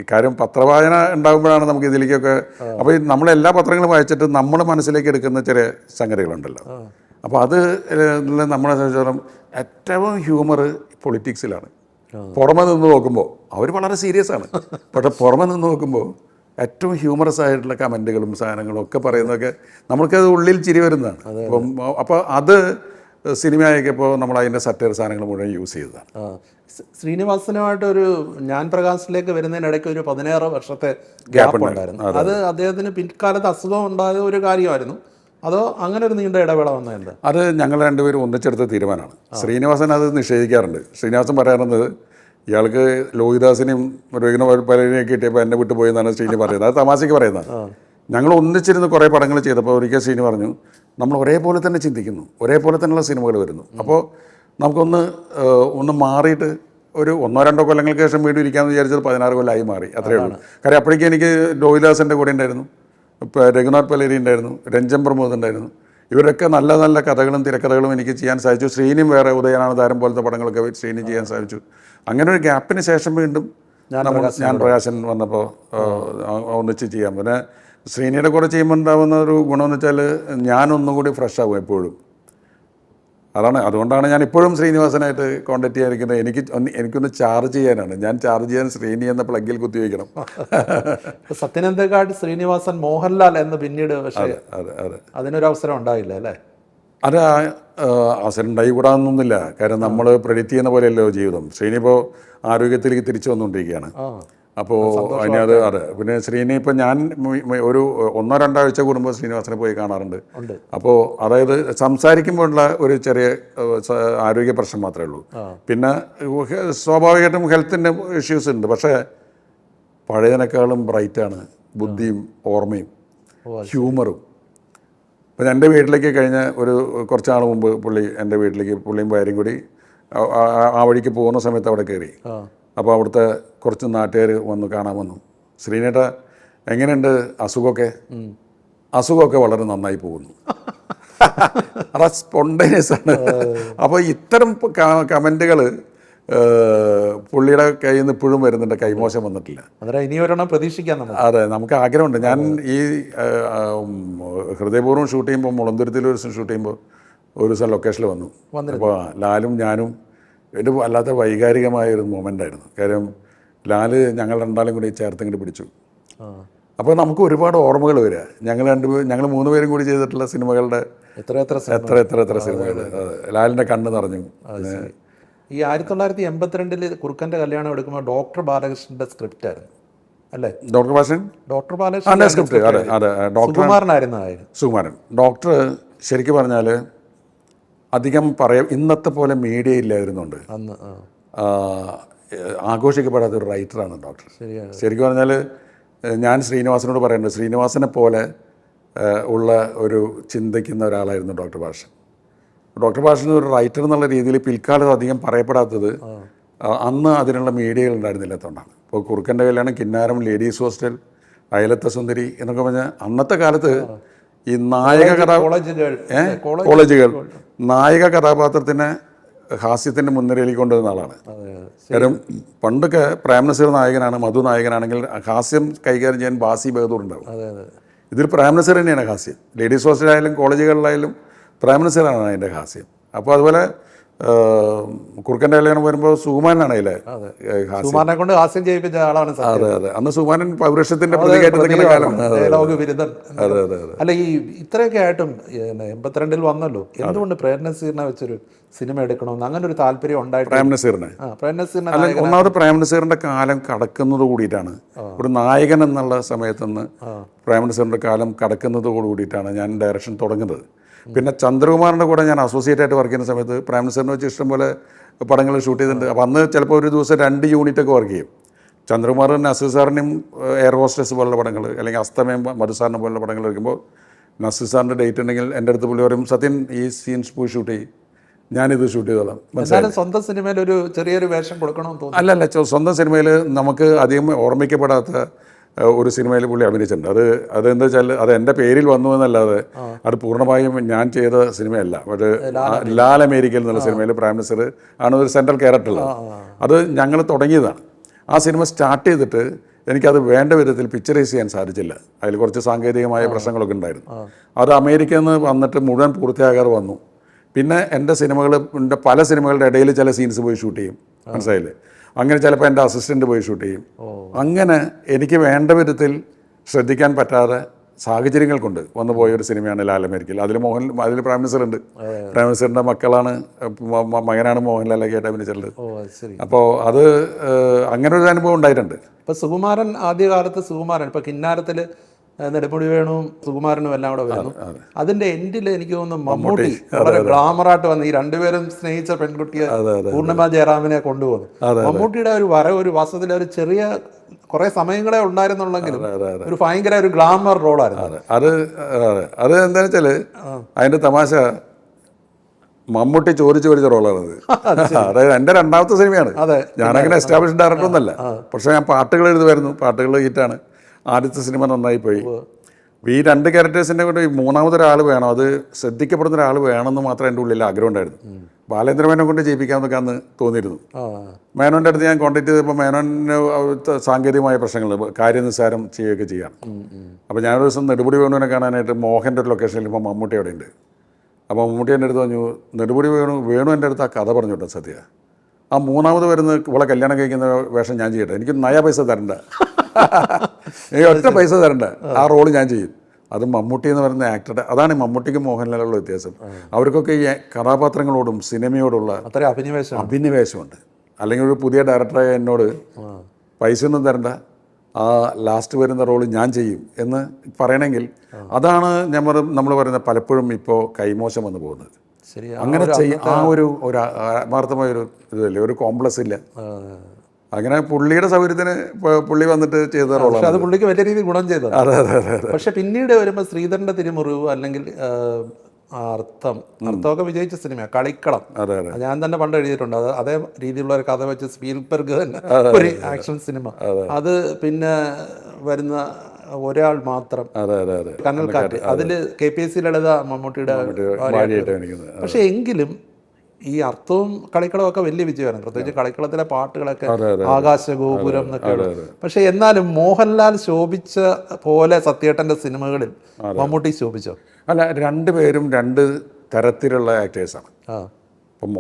ഇക്കാര്യം പത്രവായന ഉണ്ടാകുമ്പോഴാണ് നമുക്ക് ഇതിലേക്കൊക്കെ. അപ്പോൾ നമ്മളെല്ലാ പത്രങ്ങളും വായിച്ചിട്ട് നമ്മൾ മനസ്സിലേക്ക് എടുക്കുന്ന ചെറിയ സംഗതികളുണ്ടല്ലോ. അപ്പോൾ അത് നമ്മളെ സംബന്ധിച്ചിടത്തോളം ഏറ്റവും ഹ്യൂമർ പൊളിറ്റിക്സിലാണ്. പുറമെ നിന്ന് നോക്കുമ്പോൾ അവർ വളരെ സീരിയസ് ആണ്. പക്ഷെ പുറമെ നിന്ന് നോക്കുമ്പോൾ ഏറ്റവും ഹ്യൂമറസ് ആയിട്ടുള്ള കമൻറ്റുകളും സാധനങ്ങളും ഒക്കെ പറയുന്നതൊക്കെ നമ്മൾക്കത് ഉള്ളിൽ ചിരി വരുന്നതാണ്. അപ്പോൾ അത് സിനിമയാക്കിയപ്പോൾ നമ്മൾ അതിൻ്റെ സറ്റയർ സാധനങ്ങൾ മുഴുവൻ യൂസ് ചെയ്തതാണ്. ശ്രീനിവാസനുമായിട്ടൊരു ഞാൻ പ്രകാശിലേക്ക് വരുന്നതിനിടയ്ക്ക് ഒരു 16 വർഷത്തെ ഗ്യാപ്പ് ഉണ്ടായിരുന്നു. അത് അദ്ദേഹത്തിന് പിൽക്കാലത്ത് അസുഖം ഉണ്ടായ ഒരു കാര്യമായിരുന്നു. അതോ അങ്ങനെ ഒരു നീണ്ട ഇടവേള വന്നതെന്താ? അത് ഞങ്ങൾ രണ്ടുപേരും ഒന്നിച്ചെടുത്ത തീരുമാനമാണ്. ശ്രീനിവാസൻ അത് നിഷേധിക്കാറുണ്ട്. ശ്രീനിവാസൻ പറയാറുള്ളത് ഇയാൾക്ക് ലോഹിദാസിനെയും പലരെയും കിട്ടിയപ്പോൾ എന്നെ വിട്ടു പോയെന്നാണ് ശ്രീനി പറയുന്നത്. അത് തമാശയ്ക്ക് പറയുന്നതാണ്. ഞങ്ങൾ ഒന്നിച്ചിരുന്ന് കുറേ പടങ്ങൾ ചെയ്തപ്പോൾ ഒരിക്കൽ ശ്രീനി പറഞ്ഞു, നമ്മൾ ഒരേപോലെ തന്നെ ചിന്തിക്കുന്നു, ഒരേപോലെ തന്നെയുള്ള സിനിമകൾ വരുന്നു. അപ്പോൾ നമുക്കൊന്ന് മാറിയിട്ട് ഒരു 1-2 കൊല്ലങ്ങൾക്ക് ശേഷം വീണ്ടും ഇരിക്കാമെന്ന് വിചാരിച്ചത് 16 കൊല്ലമായി മാറി. അത്രയേ ഉള്ളൂ. കാര്യം അപ്പോഴേക്കും എനിക്ക് ലോഹിദാസിൻ്റെ കൂടെ ഉണ്ടായിരുന്നു, ഇപ്പോൾ രഘുനാഥ് പലേരി ഉണ്ടായിരുന്നു, രഞ്ജൻ പ്രമോദ് ഉണ്ടായിരുന്നു. ഇവരൊക്കെ നല്ല നല്ല കഥകളും തിരക്കഥകളും എനിക്ക് ചെയ്യാൻ സാധിച്ചു. ശ്രീനിയും വേറെ ഉദയനാണ് താരം പോലത്തെ പടങ്ങളൊക്കെ ശ്രീനി ചെയ്യാൻ സാധിച്ചു. അങ്ങനെ ഒരു ഗ്യാപ്പിന് ശേഷം വീണ്ടും ഞാൻ പ്രകാശൻ വന്നപ്പോൾ ഒന്നിച്ച് ചെയ്യാം. പിന്നെ ശ്രീനിയുടെ കൂടെ ചെയ്യുമ്പോൾ ഉണ്ടാകുന്ന ഒരു ഗുണമെന്ന് വെച്ചാൽ ഞാനൊന്നുകൂടി ഫ്രഷ് ആകും എപ്പോഴും. അതുകൊണ്ടാണ് ഞാൻ ഇപ്പോഴും ശ്രീനിവാസനായിട്ട് കോൺടാക്ട് ചെയ്യാനിരിക്കുന്നത്. എനിക്കൊന്ന് ചാർജ് ചെയ്യാനാണ്. ഞാൻ ചാർജ് ചെയ്യാൻ ശ്രീനി എന്ന പ്ലഗിൽ കുത്തിവയ്ക്കണം. സത്യനന്ദകാട് ശ്രീനിവാസൻ മോഹൻലാൽ എന്ന് പിന്നീട് പക്ഷേ അതിനൊരു അവസരം ഉണ്ടായില്ല അല്ലേ? അത് അവസരം ഉണ്ടായിക്കൂടാന്നൊന്നുമില്ല. കാരണം നമ്മൾ പ്രെഡിക്റ്റ് ചെയ്യുന്ന പോലെയല്ലോ ജീവിതം. ശ്രീനി ഇപ്പോൾ ആരോഗ്യത്തിലേക്ക് തിരിച്ചു വന്നുകൊണ്ടിരിക്കുകയാണ്. അപ്പോൾ അതിനത് പിന്നെ ശ്രീനി ഇപ്പം ഞാൻ ഒരു 1-2 ആഴ്ച കൂടുമ്പോൾ ശ്രീനിവാസനെ പോയി കാണാറുണ്ട്. അപ്പോൾ അതായത് സംസാരിക്കുമ്പോഴുള്ള ഒരു ചെറിയ ആരോഗ്യ പ്രശ്നം മാത്രമേ ഉള്ളൂ. പിന്നെ സ്വാഭാവികമായിട്ടും ഹെൽത്തിൻ്റെ ഇഷ്യൂസ് ഉണ്ട്. പക്ഷേ പഴയതിനേക്കാളും ബ്രൈറ്റാണ് ബുദ്ധിയും ഓർമ്മയും ഹ്യൂമറും. അപ്പം എൻ്റെ വീട്ടിലേക്ക് കഴിഞ്ഞ കുറച്ച് നാൾ മുമ്പ് എൻ്റെ വീട്ടിലേക്ക് പുള്ളിയും ഭാര്യയും കൂടി ആ വഴിക്ക് പോകുന്ന സമയത്ത് അവിടെ കയറി. അപ്പോൾ അവിടുത്തെ കുറച്ച് നാട്ടുകാർ കാണാൻ വന്നു. ശ്രീനേട്ട എങ്ങനെയുണ്ട് അസുഖമൊക്കെ വളരെ നന്നായി പോകുന്നു. അത് സ്പോണ്ടേനിയസ് ആണ്. അപ്പോൾ ഇത്തരം കമൻറ്റുകൾ പുള്ളിയുടെ കയ്യിൽ നിന്ന് ഇപ്പോഴും വരുന്നുണ്ട്. കൈമോശം വന്നിട്ടില്ല. ഇനി ഒരെണ്ണം പ്രതീക്ഷിക്കാം. അതെ, നമുക്ക് ആഗ്രഹമുണ്ട്. ഞാൻ ഈ ഹൃദയപൂർവ്വം ഷൂട്ട് ചെയ്യുമ്പോൾ മുളന്തുരുത്തിൽ ഒരു ഷൂട്ട് ചെയ്യുമ്പോൾ ഒരു ദിവസം ലൊക്കേഷനിൽ വന്നു. അപ്പോൾ ലാലും ഞാനും ഒരു വല്ലാത്ത വൈകാരികമായൊരു മൊമെൻ്റായിരുന്നു. കാര്യം ലാല് ഞങ്ങൾ രണ്ടാളും കൂടി ചേർത്തിങ്ങോട്ട് പിടിച്ചു. അപ്പോൾ നമുക്ക് ഒരുപാട് ഓർമ്മകൾ വരിക. ഞങ്ങൾ 3 പേരും കൂടി ചെയ്തിട്ടുള്ള സിനിമകളുടെ എത്ര സിനിമകൾ. ലാലിൻ്റെ കണ്ണ് നിറഞ്ഞു. ഈ 1982 കുറുക്കൻ്റെ കല്യാണം എടുക്കുമ്പോൾ ഡോക്ടർ ബാലകൃഷ്ണൻ്റെ സ്ക്രിപ്റ്റ് ആയിരുന്നു അല്ലേ? ഡോക്ടർ ബാലകൃഷ്ണൻ്റെ സ്ക്രിപ്റ്റ്. അതെ, സുകുമാരനായിരുന്നു. സുകുമാരൻ ഡോക്ടർ ശരിക്കും പറഞ്ഞാൽ അധികം ഇന്നത്തെ പോലെ മീഡിയ ഇല്ലായിരുന്നുണ്ട്. അന്ന് ആഘോഷിക്കപ്പെടാത്ത ഒരു റൈറ്ററാണ് ഡോക്ടർ. ശരിക്കും പറഞ്ഞാൽ ഞാൻ ശ്രീനിവാസനോട് പറയുന്നുണ്ട്, ശ്രീനിവാസനെ പോലെ ഉള്ള ഒരു ചിന്തിക്കുന്ന ഒരാളായിരുന്നു ഡോക്ടർ ബാലകൃഷ്ണൻ. ഡോക്ടർ ബാലകൃഷ്ണൻ ഒരു റൈറ്റർ എന്നുള്ള രീതിയിൽ പിൽക്കാലത്ത് അധികം പറയപ്പെടാത്തത് അന്ന് അതിനുള്ള മീഡിയകൾ ഉണ്ടായിരുന്നില്ലാത്തതുകൊണ്ടാണ്. ഇപ്പോൾ കുറുക്കൻ്റെ കല്യാണം, കിന്നാരം, ലേഡീസ് ഹോസ്റ്റൽ, അയലത്തെ സുന്ദരി എന്നൊക്കെ പറഞ്ഞാൽ അന്നത്തെ കാലത്ത് ഈ കോളേജുകൾ നായിക കഥാപാത്രത്തിന് ഹാസ്യത്തിൻ്റെ മുൻനിരയിലേക്ക് കൊണ്ടുവരുന്ന ആളാണ്. കാര്യം പണ്ടൊക്കെ പ്രേം നസീർ നായകനാണ്, മധു നായകനാണെങ്കിൽ ഹാസ്യം കൈകാര്യം ചെയ്യാൻ ബാസി ബഹദൂർ ഉണ്ടാവും. ഇതിൽ പ്രേം നസീർ തന്നെയാണ് ഹാസ്യം. ലേഡീസ് ഹോസ്റ്റലായാലും കോളേജുകളിലായാലും പ്രേം നസീറാണ് അതിൻ്റെ ഹാസ്യം. അപ്പോൾ അതുപോലെ കുറുക്കൻ്റെ കല്യാണം വരുമ്പോൾ സുകുമാരനാണ് അതിലെ സുകുമാരനെ കൊണ്ട് ഹാസ്യം ചെയ്യിപ്പിച്ച ആളാണ്. അതെ അതെ, അന്ന് സുകുമാരൻ പൗരുഷത്തിന്റെ പ്രതികരണത്തിന്റെ കാലമാണ്. അല്ല, ഈ ഇത്രയൊക്കെ ആയിട്ടും 82-ൽ വന്നല്ലോ, എന്തുകൊണ്ട് പ്രേം നസീറിനെ വെച്ചൊരു സിനിമ എടുക്കണമെന്ന് അങ്ങനെ ഒരു താല്പര്യം ഉണ്ടായിട്ട്? പ്രേം നസീറിനെ ഒന്നാമത് പ്രേം നസീറിന്റെ കാലം കടക്കുന്നത് കൂടിയിട്ടാണ്, ഒരു നായകൻ എന്നുള്ള സമയത്തുനിന്ന് പ്രേം നസീറിന്റെ കാലം കടക്കുന്നത് കൂടിയിട്ടാണ് ഞാൻ ഡയറക്ഷൻ തുടങ്ങുന്നത്. പിന്നെ ചന്ദ്രകുമാറിൻ്റെ കൂടെ ഞാൻ അസോസിയേറ്റ് ആയിട്ട് വർക്ക് ചെയ്യുന്ന സമയത്ത് പ്രേം നസീറിനെ വെച്ച് ഇഷ്ടംപോലെ പടങ്ങൾ ഷൂട്ട് ചെയ്തിട്ടുണ്ട്. അപ്പോൾ അന്ന് ചിലപ്പോൾ ഒരു ദിവസം 2 യൂണിറ്റൊക്കെ വർക്ക് ചെയ്യും. ചന്ദ്രകുമാറും നസീർ സാറിനും എയർ ഹോസ്റ്റസ് പോലുള്ള പടങ്ങൾ, അല്ലെങ്കിൽ അസ്തമയം മധുസാറിനെ പോലുള്ള പടങ്ങൾ വയ്ക്കുമ്പോൾ നസീർ സാറിൻ്റെ ഡേറ്റ് ഉണ്ടെങ്കിൽ എൻ്റെ അടുത്ത് പുള്ളി പറയും, സത്യൻ ഈ സീൻസ് പോയി ഷൂട്ട് ചെയ്യും, ഞാനിത് ഷൂട്ട് ചെയ്തോളാം. സ്വന്തം സിനിമയിൽ ഒരു ചെറിയൊരു വേഷം കൊടുക്കണമെന്ന് തോന്നുന്നു. അല്ലല്ല, സ്വന്തം സിനിമയിൽ നമുക്ക് അധികം ഓർമ്മിക്കപ്പെടാത്ത ഒരു സിനിമയിൽ പുള്ളി അഭിനയിച്ചിട്ടുണ്ട്. അതെന്താ വെച്ചാൽ അത് എൻ്റെ പേരിൽ വന്നു എന്നല്ലാതെ അത് പൂർണ്ണമായും ഞാൻ ചെയ്ത സിനിമയല്ല. പക്ഷേ ലാൽ അമേരിക്കയിൽ എന്നുള്ള സിനിമയിൽ പ്രേം നസീർ ആണ് ഒരു സെൻട്രൽ ക്യാരക്ടറുള്ളത്. അത് ഞങ്ങൾ തുടങ്ങിയതാണ്. ആ സിനിമ സ്റ്റാർട്ട് ചെയ്തിട്ട് എനിക്കത് വേണ്ട വിധത്തിൽ പിക്ചറൈസ് ചെയ്യാൻ സാധിച്ചില്ല. അതിൽ കുറച്ച് സാങ്കേതികമായ പ്രശ്നങ്ങളൊക്കെ ഉണ്ടായിരുന്നു. അത് അമേരിക്കയിൽ നിന്ന് വന്നിട്ട് മുഴുവൻ പൂർത്തിയാകാതെ വന്നു. പിന്നെ എൻ്റെ സിനിമകളുടെ പല സിനിമകളുടെ ഇടയിൽ ചില സീൻസ് പോയി ഷൂട്ട് ചെയ്യും, മനസ്സിലായില്ലേ? അങ്ങനെ ചിലപ്പോൾ എൻ്റെ അസിസ്റ്റൻ്റ് പോയി ഷൂട്ട് ചെയ്യും. അങ്ങനെ എനിക്ക് വേണ്ട വിധത്തിൽ ശ്രദ്ധിക്കാൻ പറ്റാതെ സാഹചര്യങ്ങൾ കൊണ്ട് വന്നു പോയൊരു സിനിമയാണ് ലാൽ അമേരിക്കയിൽ. അതിൽ പ്രേം നസീർ ഉണ്ട്. പ്രേം നസീറിൻ്റെ മകനാണ് മോഹൻലാലൊക്കെ ആയിട്ട് അഭിനയിച്ചിട്ടുള്ളത്. അപ്പോൾ അത് അങ്ങനെ ഒരു അനുഭവം ഉണ്ടായിട്ടുണ്ട്. ഇപ്പോൾ സുകുമാരൻ, ആദ്യകാലത്ത് സുകുമാരൻ, ഇപ്പോൾ കിന്നാരത്തിൽ നെടുമുടി വേണുവും സുകുമാരനും എല്ലാം കൂടെ വരുന്നു. അതിന്റെ എൻഡിൽ എനിക്ക് തോന്നുന്നു മമ്മൂട്ടി വളരെ ഗ്ലാമറായിട്ട് വന്ന് ഈ രണ്ടുപേരും സ്നേഹിച്ച പെൺകുട്ടിയെ പൂർണിമ ജയറാമിനെ കൊണ്ടുപോകുന്നു. മമ്മൂട്ടിയുടെ ഒരു വാസ്തവത്തിൽ ഒരു ചെറിയ കുറെ സമയങ്ങളെ ഉണ്ടായിരുന്നുള്ളെങ്കിലും ഒരു ഭയങ്കര ഒരു ഗ്ലാമർ റോളായിരുന്നു. അത് എന്താണെന്ന് വെച്ചാല് അതിന്റെ തമാശ, മമ്മൂട്ടി ചോദിച്ച റോളാണത്. അതായത് എൻ്റെ രണ്ടാമത്തെ സിനിമയാണ്. ഞാനങ്ങനെ എസ്റ്റാബ്ലിഷ്ഡ് ഡയറക്ടർ ഒന്നല്ല, പക്ഷെ ഞാൻ പാട്ടുകൾ എഴുതുമായിരുന്നു. പാട്ടുകൾ ഹിറ്റാണ്. ആദ്യത്തെ സിനിമ നന്നായി പോയി. ഈ 2 ക്യാരക്ടേഴ്സിൻ്റെ കൂടെ മൂന്നാമതൊരാൾ വേണം, അത് ശ്രദ്ധിക്കപ്പെടുന്ന ഒരാൾ വേണമെന്ന് മാത്രമേ എൻ്റെ ഉള്ളിൽ ആഗ്രഹം ഉണ്ടായിരുന്നു. ബാലേന്ദ്രമേനോനെ കൊണ്ട് ചെയ്യിപ്പിക്കാമെന്നൊക്കെ അന്ന് തോന്നിയിരുന്നു. മേനോൻ്റെ അടുത്ത് ഞാൻ കോൺടാക്ട് ചെയ്തപ്പോൾ മേനോന് സാങ്കേതികമായ പ്രശ്നങ്ങൾ, കാര്യനിസ്സാരം ചെയ്യുകയൊക്കെ ചെയ്യാം. അപ്പോൾ ഞാനൊരു ദിവസം നെടുമുടി വേണുവിനെ കാണാനായിട്ട് മോഹൻ്റെ ഒരു ലൊക്കേഷനിൽ ഇപ്പോൾ മമ്മൂട്ടി അവിടെ ഉണ്ട്. അപ്പോൾ മമ്മൂട്ടി എൻ്റെ അടുത്ത് പറഞ്ഞു, നെടുമുടി വേണു എൻ്റെ അടുത്ത് ആ കഥ പറഞ്ഞു കേട്ടോ സത്യ, ആ മൂന്നാമത് വരുന്ന ഇവളെ കല്യാണം കഴിക്കുന്ന വേഷം ഞാൻ ചെയ്യട്ടെ, എനിക്ക് നയ പൈസ തരണ്ട, എനിക്ക് ഒറ്റ പൈസ തരണ്ട, ആ റോള് ഞാൻ ചെയ്യും. അത് മമ്മൂട്ടി എന്ന് പറയുന്ന ആക്ടറുടെ, അതാണ് മമ്മൂട്ടിക്കും മോഹൻലാലുള്ള വ്യത്യാസം. അവർക്കൊക്കെ ഈ കഥാപാത്രങ്ങളോടും സിനിമയോടുള്ള അഭിനിവേശമുണ്ട്. അല്ലെങ്കിൽ ഒരു പുതിയ ഡയറക്ടറായ എന്നോട് പൈസ ഒന്നും തരണ്ട, ആ ലാസ്റ്റ് വരുന്ന റോള് ഞാൻ ചെയ്യും എന്ന് പറയണമെങ്കിൽ അതാണ് നമ്മൾ പറയുന്നത് പലപ്പോഴും ഇപ്പോൾ കൈമോശം വന്നു പോകുന്നത്. അങ്ങനെ ആ ഒരു ആത്മാർത്ഥമായൊരു ഇതില്ല, ഒരു കോംപ്ലക്സ് ഇല്ല. അങ്ങനെ പുള്ളിയുടെ സൗകര്യത്തിന് പുള്ളി വന്നിട്ട് ചെയ്ത റോളാണ്. അത് പുള്ളിക്ക് വലിയ രീതിയിൽ ഗുണം ചെയ്തത്. പക്ഷെ പിന്നീട് വരുമ്പോൾ ശ്രീധരൻ്റെ തിരുമുറിവ്, അല്ലെങ്കിൽ അർത്ഥമൊക്കെ വിജയിച്ച സിനിമ കളിക്കളം, ഞാൻ തന്നെ പണ്ട് എഴുതിയിട്ടുണ്ട്. അതേ രീതിയിലുള്ള ഒരു കഥ വെച്ച് സ്പീൽബർഗ് തന്നെ ഒരു ആക്ഷൻ സിനിമ. അത് പിന്നെ വരുന്ന ഒരാൾ മാത്രം, കനൽക്കാറ്റ്, അതില് KPSC ലളിത മമ്മൂട്ടിയുടെ. പക്ഷെ എങ്കിലും ഈ അർത്ഥവും കളിക്കളവും ഒക്കെ വലിയ വിജയമായിരുന്നു. പ്രത്യേകിച്ച് കളിക്കളത്തിലെ പാട്ടുകളൊക്കെ ആകാശഗോപുരം എന്നൊക്കെയാണ്. പക്ഷെ എന്നാലും മോഹൻലാൽ ശോഭിച്ച പോലെ സത്യേട്ടൻ്റെ സിനിമകളിൽ മമ്മൂട്ടി ശോഭിച്ചോ? അല്ല, രണ്ടുപേരും 2 തരത്തിലുള്ള ആക്ടേഴ്സാണ്. അപ്പം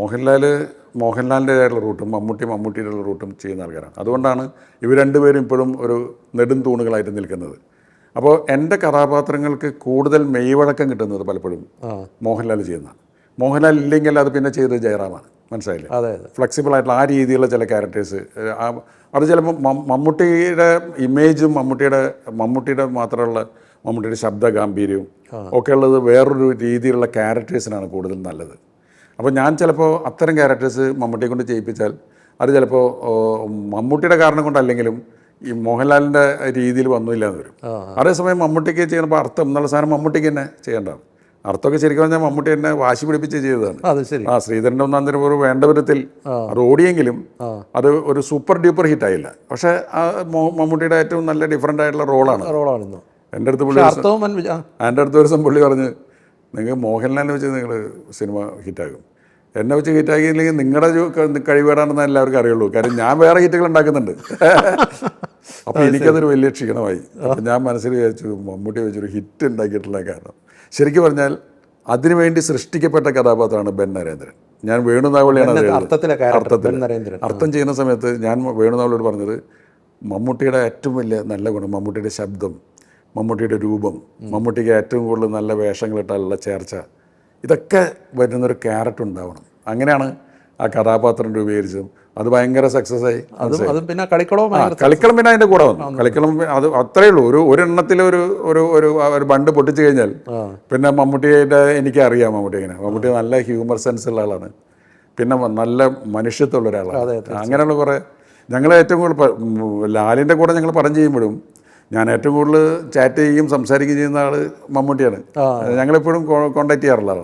മോഹൻലാലിൻ്റെതായിട്ടുള്ള റൂട്ടും മമ്മൂട്ടിയുടെ റൂട്ടും ചെയ്യുന്ന ആൾക്കാരാണ്. അതുകൊണ്ടാണ് ഇവർ രണ്ടുപേരും ഇപ്പോഴും ഒരു നെടും തൂണുകളായിട്ട് നിൽക്കുന്നത്. അപ്പോൾ എൻ്റെ കഥാപാത്രങ്ങൾക്ക് കൂടുതൽ മെയ്വഴക്കം കിട്ടുന്നത് പലപ്പോഴും മോഹൻലാൽ ചെയ്യുന്ന. മോഹൻലാൽ ഇല്ലെങ്കിൽ അത് പിന്നെ ചെയ്തത് ജയറാമാണ്, മനസ്സിലായില്ലേ? ഫ്ലെക്സിബിൾ ആയിട്ടുള്ള ആ രീതിയിലുള്ള ചില ക്യാരക്ടേഴ്സ്, അത് ചിലപ്പോൾ മമ്മൂട്ടിയുടെ ഇമേജും മമ്മൂട്ടിയുടെ മാത്രമുള്ള മമ്മൂട്ടിയുടെ ശബ്ദ ഗാംഭീര്യവും ഒക്കെ ഉള്ളത് വേറൊരു രീതിയിലുള്ള ക്യാരക്ടേഴ്സിനാണ് കൂടുതൽ നല്ലത്. അപ്പോൾ ഞാൻ ചിലപ്പോൾ അത്തരം ക്യാരക്ടേഴ്സ് മമ്മൂട്ടിയെ കൊണ്ട് ചെയ്യിപ്പിച്ചാൽ അത് ചിലപ്പോൾ മമ്മൂട്ടിയുടെ കാരണം കൊണ്ടല്ലെങ്കിലും ഈ മോഹൻലാലിൻ്റെ രീതിയിൽ വന്നില്ല എന്ന് വരും. അതേസമയം മമ്മൂട്ടിക്ക് ചെയ്യുമ്പോൾ അർത്ഥം എന്നുള്ള സാധനം മമ്മൂട്ടിക്ക് തന്നെ ചെയ്യേണ്ടതാണ്. അർത്ഥമൊക്കെ ശരിക്കും പറഞ്ഞാൽ മമ്മൂട്ടി എന്നെ വാശി പിടിപ്പിച്ച് ചെയ്തതാണ്. ശ്രീധരൻ്റെ ഒന്നാം ഒരു വേണ്ട വിധത്തിൽ അത് ഓടിയെങ്കിലും അത് ഒരു സൂപ്പർ ഡ്യൂപ്പർ ഹിറ്റ് ആയില്ല. പക്ഷേ മമ്മൂട്ടിയുടെ ഏറ്റവും നല്ല ഡിഫറൻ്റ് ആയിട്ടുള്ള റോളാണ്. എൻ്റെ അടുത്ത് ഒരു ദിവസം പുള്ളി പറഞ്ഞ്, നിങ്ങൾ മോഹൻലാലിനെ വെച്ച് നിങ്ങൾ സിനിമ ഹിറ്റാകും, എന്നെ വെച്ച് ഹിറ്റാക്കിയില്ലെങ്കിൽ നിങ്ങളുടെ കഴിവേടാണെന്ന് എല്ലാവർക്കും അറിയുള്ളൂ. കാര്യം ഞാൻ വേറെ ഹിറ്റുകൾ ഉണ്ടാക്കുന്നുണ്ട്. അപ്പോൾ എനിക്കതൊരു വലിയ ക്ഷീണമായി. അപ്പം ഞാൻ മനസ്സിൽ വിചാരിച്ചു മമ്മൂട്ടി വെച്ചൊരു ഹിറ്റ് ഉണ്ടാക്കിയിട്ടുള്ള കാരണം ശരിക്കും പറഞ്ഞാൽ അതിനുവേണ്ടി സൃഷ്ടിക്കപ്പെട്ട കഥാപാത്രമാണ് ബെൻ നരേന്ദ്രൻ. ഞാൻ വേണുനാവളിയാണ് അർത്ഥം ചെയ്യുന്ന സമയത്ത് ഞാൻ വേണുനാവളിയോട് പറഞ്ഞത് മമ്മൂട്ടിയുടെ ഏറ്റവും വലിയ നല്ല ഗുണം മമ്മൂട്ടിയുടെ ശബ്ദം, മമ്മൂട്ടിയുടെ രൂപം, മമ്മൂട്ടിക്ക് ഏറ്റവും കൂടുതൽ നല്ല വേഷങ്ങളിട്ടാലുള്ള ചേർച്ച, ഇതൊക്കെ വരുന്നൊരു ക്യാരക്ടർ ഉണ്ടാവണം. അങ്ങനെയാണ് ആ കഥാപാത്രം രൂപീകരിച്ചതും അത് ഭയങ്കര സക്സസ് ആയി. പിന്നെ കളിക്കളം പിന്നെ അതിൻ്റെ കൂടെ വന്നു. കളിക്കളം അത് അത്രയേ ഉള്ളൂ. ഒരെണ്ണത്തിൽ ഒരു ഒരു ബണ്ട് പൊട്ടിച്ചു കഴിഞ്ഞാൽ പിന്നെ മമ്മൂട്ടിയുടെ എനിക്കറിയാം മമ്മൂട്ടി എങ്ങനെ. മമ്മൂട്ടി നല്ല ഹ്യൂമർ സെൻസ് ഉള്ള ആളാണ്, പിന്നെ നല്ല മനുഷ്യത്വമുള്ള ഒരാളാണ്. അങ്ങനെയുള്ള കുറേ ഞങ്ങൾ ഏറ്റവും കൂടുതൽ ലാലിൻ്റെ കൂടെ ഞങ്ങൾ പടം ചെയ്യുമ്പോഴും ഞാൻ ഏറ്റവും കൂടുതൽ ചാറ്റ് ചെയ്യുകയും സംസാരിക്കുകയും ചെയ്യുന്ന ആൾ മമ്മൂട്ടിയാണ്. ഞങ്ങളെപ്പോഴും കോണ്ടാക്ട് ചെയ്യാറുള്ള ആളാണ്.